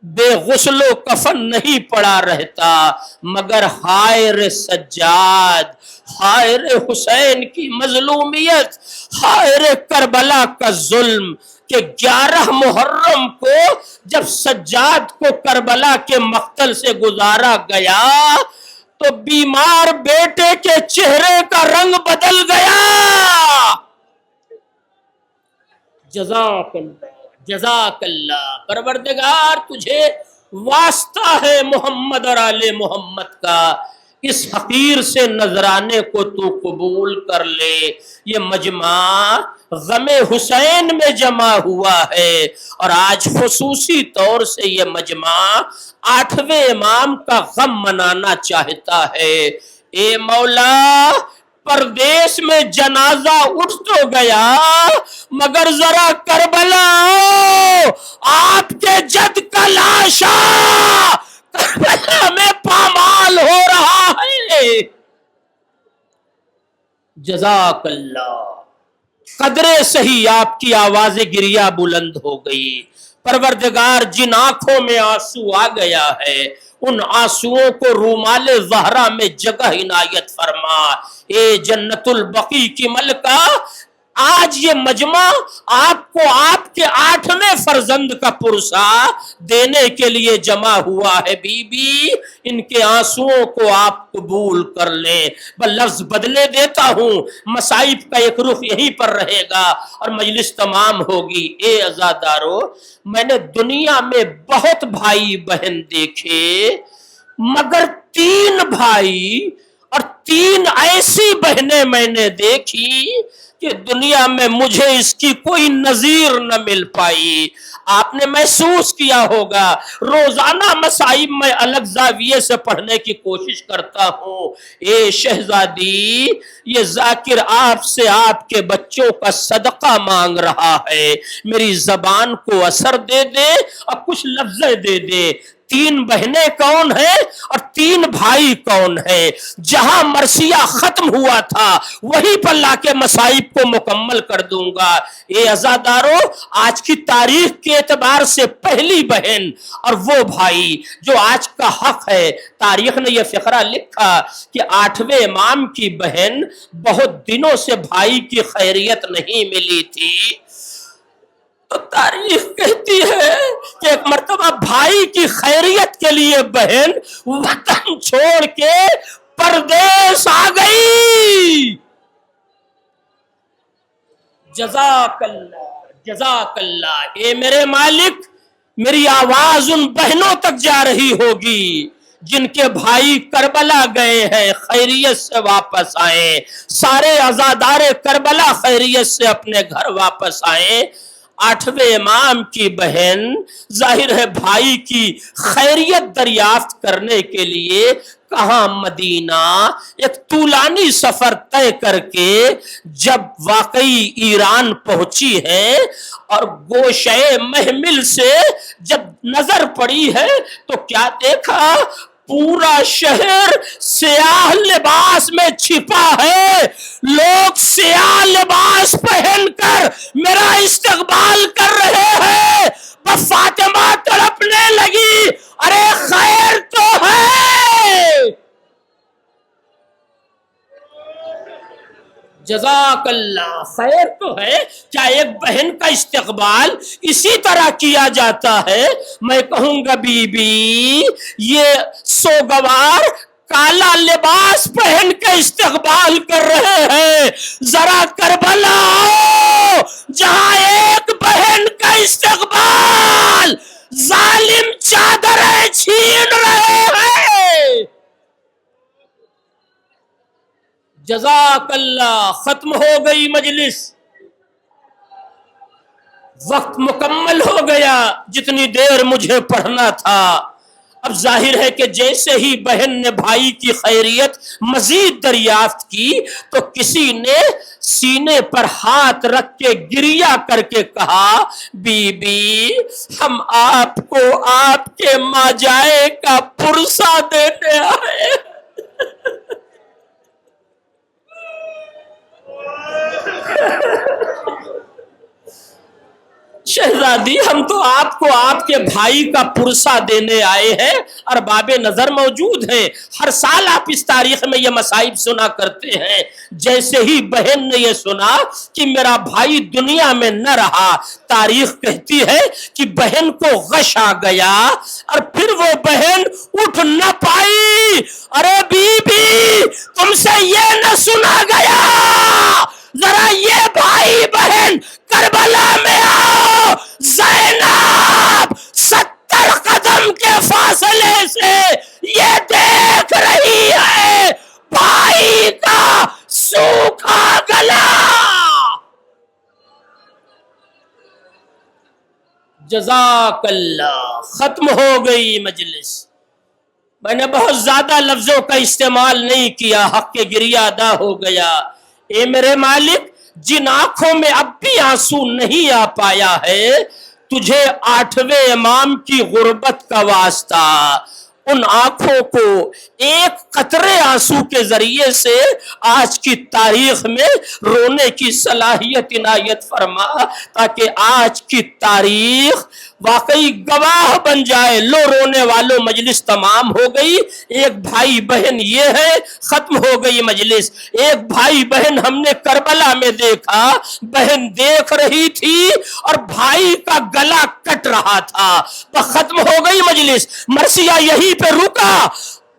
بے غسل و کفن نہیں پڑا رہتا، مگر ہائے رے سجاد، ہائے رے حسین کی مظلومیت، ہائے رے کربلا کا ظلم کہ 11 محرم کو جب سجاد کو کربلا کے مقتل سے گزارا گیا تو بیمار بیٹے کے چہرے کا رنگ بدل گیا۔ جزاک اللہ، جزاک اللہ، پروردگار تجھے واسطہ ہے محمد اور آل محمد کا، اس حقیر سے نذرانے کو تو قبول کر لے۔ یہ مجمع غم حسین میں جمع ہوا ہے اور آج خصوصی طور سے یہ مجمع 8ویں امام کا غم منانا چاہتا ہے۔ اے مولا، پردیس میں جنازہ اٹھ تو گیا مگر ذرا کربلا آؤ، آپ کے جد کا لاشا کربلا میں پامال ہو رہا ہے۔ جزاک اللہ، قدرے صحیح آپ کی آواز گریہ بلند ہو گئی۔ پروردگار جن آنکھوں میں آنسو آ گیا ہے ان آنسوؤں کو رومال زہرا میں جگہ عنایت فرما۔ اے جنت البقیع کی ملکہ، آج یہ مجمع آپ کو آپ کے 8ویں فرزند کا پرسا دینے کے لیے جمع ہوا ہے۔ بی بی، ان کے آنسوؤں کو آپ قبول کر لیں۔ بل لفظ بدلے دیتا ہوں، مصائب کا ایک رخ یہیں پر رہے گا اور مجلس تمام ہوگی۔ اے عزادارو، میں نے دنیا میں بہت بھائی بہن دیکھے مگر 3 بھائی اور 3 ایسی بہنیں میں نے دیکھی کہ دنیا میں مجھے اس کی کوئی نظیر نہ مل پائی۔ آپ نے محسوس کیا ہوگا، روزانہ مصائب میں الگ زاویے سے پڑھنے کی کوشش کرتا ہوں۔ اے شہزادی، یہ ذاکر آپ سے آپ کے بچوں کا صدقہ مانگ رہا ہے، میری زبان کو اثر دے دے اور کچھ لفظیں دے دے۔ 3 بہنیں کون ہیں اور 3 بھائی کون ہیں؟ جہاں مرثیہ ختم ہوا تھا وہیں پر لا کے مصائب کو مکمل کر دوں گا۔ اے عزادارو، آج کی تاریخ کے اعتبار سے پہلی بہن اور وہ بھائی جو آج کا حق ہے، تاریخ نے یہ فقرہ لکھا کہ 8ویں امام کی بہن بہت دنوں سے بھائی کی خیریت نہیں ملی تھی، تو تاریخ کہتی ہے کہ ایک مرتبہ بھائی کی خیریت کے لیے بہن وطن چھوڑ کے پردیس آ گئی. جزاک اللہ جزاک اللہ. اے میرے مالک، میری آواز ان بہنوں تک جا رہی ہوگی جن کے بھائی کربلا گئے ہیں، خیریت سے واپس آئے. سارے عزادار کربلا خیریت سے اپنے گھر واپس آئے. 8ویں امام کی بہن ظاہر ہے بھائی کی خیریت دریافت کرنے کے لیے کہاں مدینہ ایک طولانی سفر طے کر کے جب واقعی ایران پہنچی ہے اور گوشے محمل سے جب نظر پڑی ہے تو کیا دیکھا؟ پورا شہر سیاہ لباس میں چھپا ہے. لوگ سیاہ لباس پہن کر میرا استقبال کر رہے ہیں. بس فاطمہ تڑپنے لگی، ارے خیر تو ہے. جزاک اللہ. خیر تو ہے. کیا ایک بہن کا استقبال اسی طرح کیا جاتا ہے؟ میں کہوں گا بی بی یہ سوگوار کالا لباس پہن کے استقبال کر رہے ہیں. ذرا کربلا آؤ جہاں ایک بہن کا استقبال ظالم چادریں چھین رہے ہیں. جزاک اللہ. ختم ہو گئی مجلس، وقت مکمل ہو گیا جتنی دیر مجھے پڑھنا تھا. اب ظاہر ہے کہ جیسے ہی بہن نے بھائی کی خیریت مزید دریافت کی تو کسی نے سینے پر ہاتھ رکھ کے گریہ کر کے کہا، بی بی ہم آپ کو آپ کے ماجائے کا پرسہ دینے آئے. شہزادی ہم تو آپ کو آپ کے بھائی کا پرسہ دینے آئے ہیں، ارباب نظر موجود ہیں. ہر سال آپ اس تاریخ میں یہ مصائب سنا کرتے ہیں. جیسے ہی بہن نے یہ سنا کہ میرا بھائی دنیا میں نہ رہا، تاریخ کہتی ہے کہ بہن کو غش آ گیا اور پھر وہ بہن اٹھ نہ پائی. ارے بی بی تم سے یہ نہ سنا گیا؟ ذرا یہ بھائی بہن کربلا میں آؤ. زینب 70 قدم کے فاصلے سے یہ دیکھ رہی ہے بھائی کا سوکھا گلا. جزاک اللہ. ختم ہو گئی مجلس. میں نے بہت زیادہ لفظوں کا استعمال نہیں کیا، حق کے گریہ ادا ہو گیا. اے میرے مالک، جن آنکھوں میں اب بھی آنسو نہیں آ پایا ہے تجھے 8ویں امام کی غربت کا واسطہ ان آنکھوں کو ایک قطرے آنسو کے ذریعے سے آج کی تاریخ میں رونے کی صلاحیت عنایت فرما، تاکہ آج کی تاریخ واقعی گواہ بن جائے. لو رونے والوں مجلس تمام ہو گئی. ایک بھائی بہن یہ ہے، ختم ہو گئی مجلس. ایک بھائی بہن ہم نے کربلا میں دیکھا، بہن دیکھ رہی تھی اور بھائی کا گلا کٹ رہا تھا. بس ختم ہو گئی مجلس. مرثیہ یہی پہ رکا.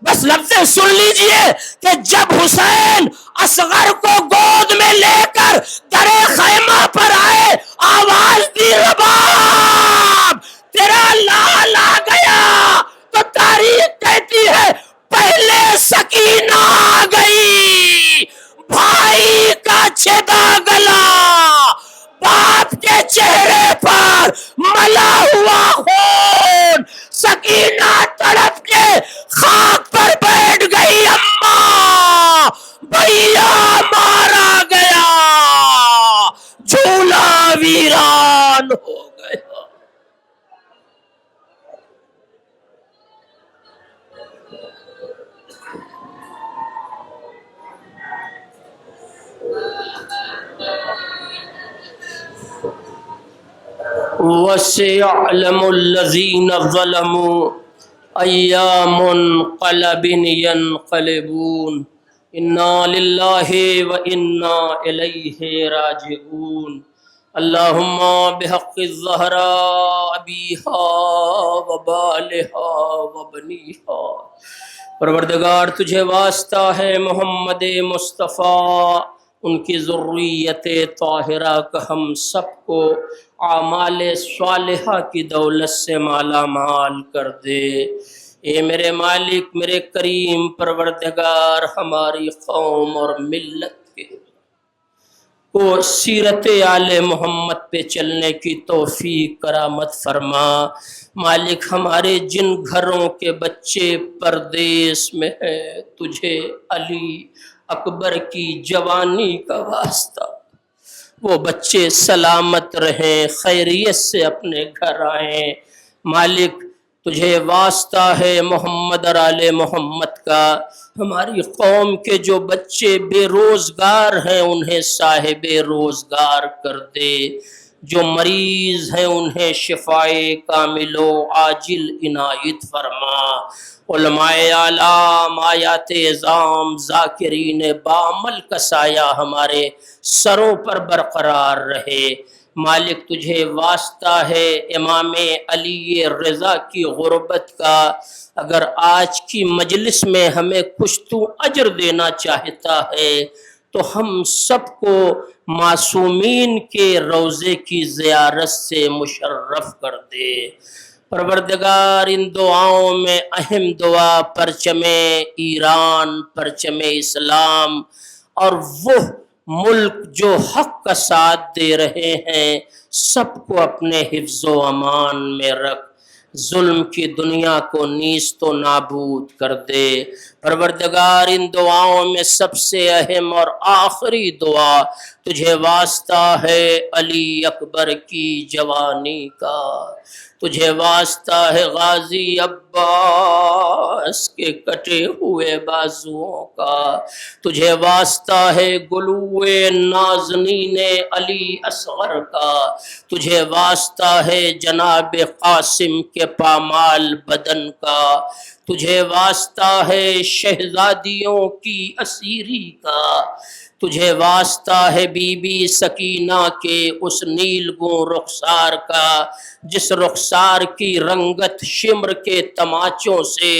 بس لفظیں سن لیجئے کہ جب حسین اصغر کو گود میں لے کر در خیمہ پر آئے، آواز دی رباب تیرا لال آ گیا، تو تاریخ کہتی ہے پہلے سکینہ آ گئی. بھائی کا چھدا گلا، باپ کے چہرے پر ملا ہوا خون. سکینہ تڑپ کے خاک پر بیٹھ گئی. اماں بھیا مارا گیا، جھولا ویران ہو گیا. وَسَيَعْلَمُ الَّذِينَ ظَلَمُوا أَيَّ مُنقَلَبٍ يَنقَلِبُونَ. اِنَّا لِلَّهِ وَإِنَّا إِلَيْهِ رَاجِعُونَ. اللہم بحق الزہراء ابیہا وبالہا وبنیہا، پروردگار تجھے واسطہ ہے محمد مصطفیٰ، ان کی ذریت طاہرہ کا ہم سب کو اعمال صالحہ کی دولت سے مالا مال کر دے۔ اے میرے مالک، میرے کریم پروردگار، ہماری قوم اور ملت کو سیرت آل محمد پہ چلنے کی توفیق کرامت فرما۔ مالک، ہمارے جن گھروں کے بچے پردیس میں ہیں، تجھے علی اکبر کی جوانی کا واسطہ وہ بچے سلامت رہیں، خیریت سے اپنے گھر آئیں۔ مالک، تجھے واسطہ ہے محمد اور آل محمد کا، ہماری قوم کے جو بچے بے روزگار ہیں انہیں صاحب روزگار کر دے، جو مریض ہیں انہیں شفائے کامل و عاجل عنایت فرما۔ علماء اعلام، آیات اعظام، ذاکرین بعمل کا سایہ ہمارے سروں پر برقرار رہے۔ مالک، تجھے واسطہ ہے امام علی رضا کی غربت کا، اگر آج کی مجلس میں ہمیں کچھ تو اجر دینا چاہتا ہے تو ہم سب کو معصومین کے روضے کی زیارت سے مشرف کر دے۔ پروردگار، ان دعاؤں میں اہم دعا پرچم ایران، پرچم اسلام اور وہ ملک جو حق کا ساتھ دے رہے ہیں سب کو اپنے حفظ و امان میں رکھ، ظلم کی دنیا کو نیست و نابود کر دے۔ پروردگار، ان دعاؤں میں سب سے اہم اور آخری دعا تجھے واسطہ ہے علی اکبر کی جوانی کا، تجھے واسطہ ہے غازی عباس کے کٹے ہوئے بازوؤں کا، تجھے واسطہ ہے گلوے نازنین علی اصغر کا، تجھے واسطہ ہے جناب قاسم کے پامال بدن کا، تجھے واسطہ ہے شہزادیوں کی اسیری کا، تجھے واسطہ ہے بی بی سکینہ کے اس نیلگوں رخسار کا جس رخسار کی رنگت شمر کے تماچوں سے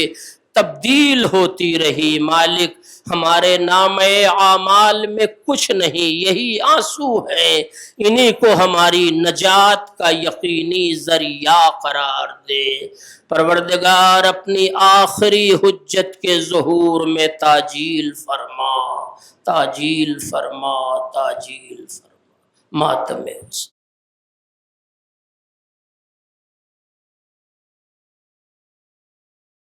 تبدیل ہوتی رہی۔ مالک، ہمارے نام اعمال میں کچھ نہیں، یہی آنسو ہیں، انہی کو ہماری نجات کا یقینی ذریعہ قرار دے۔ پروردگار، اپنی آخری حجت کے ظہور میں تاجیل فرما، تاجیل فرما، تاجیل فرما۔ ماتم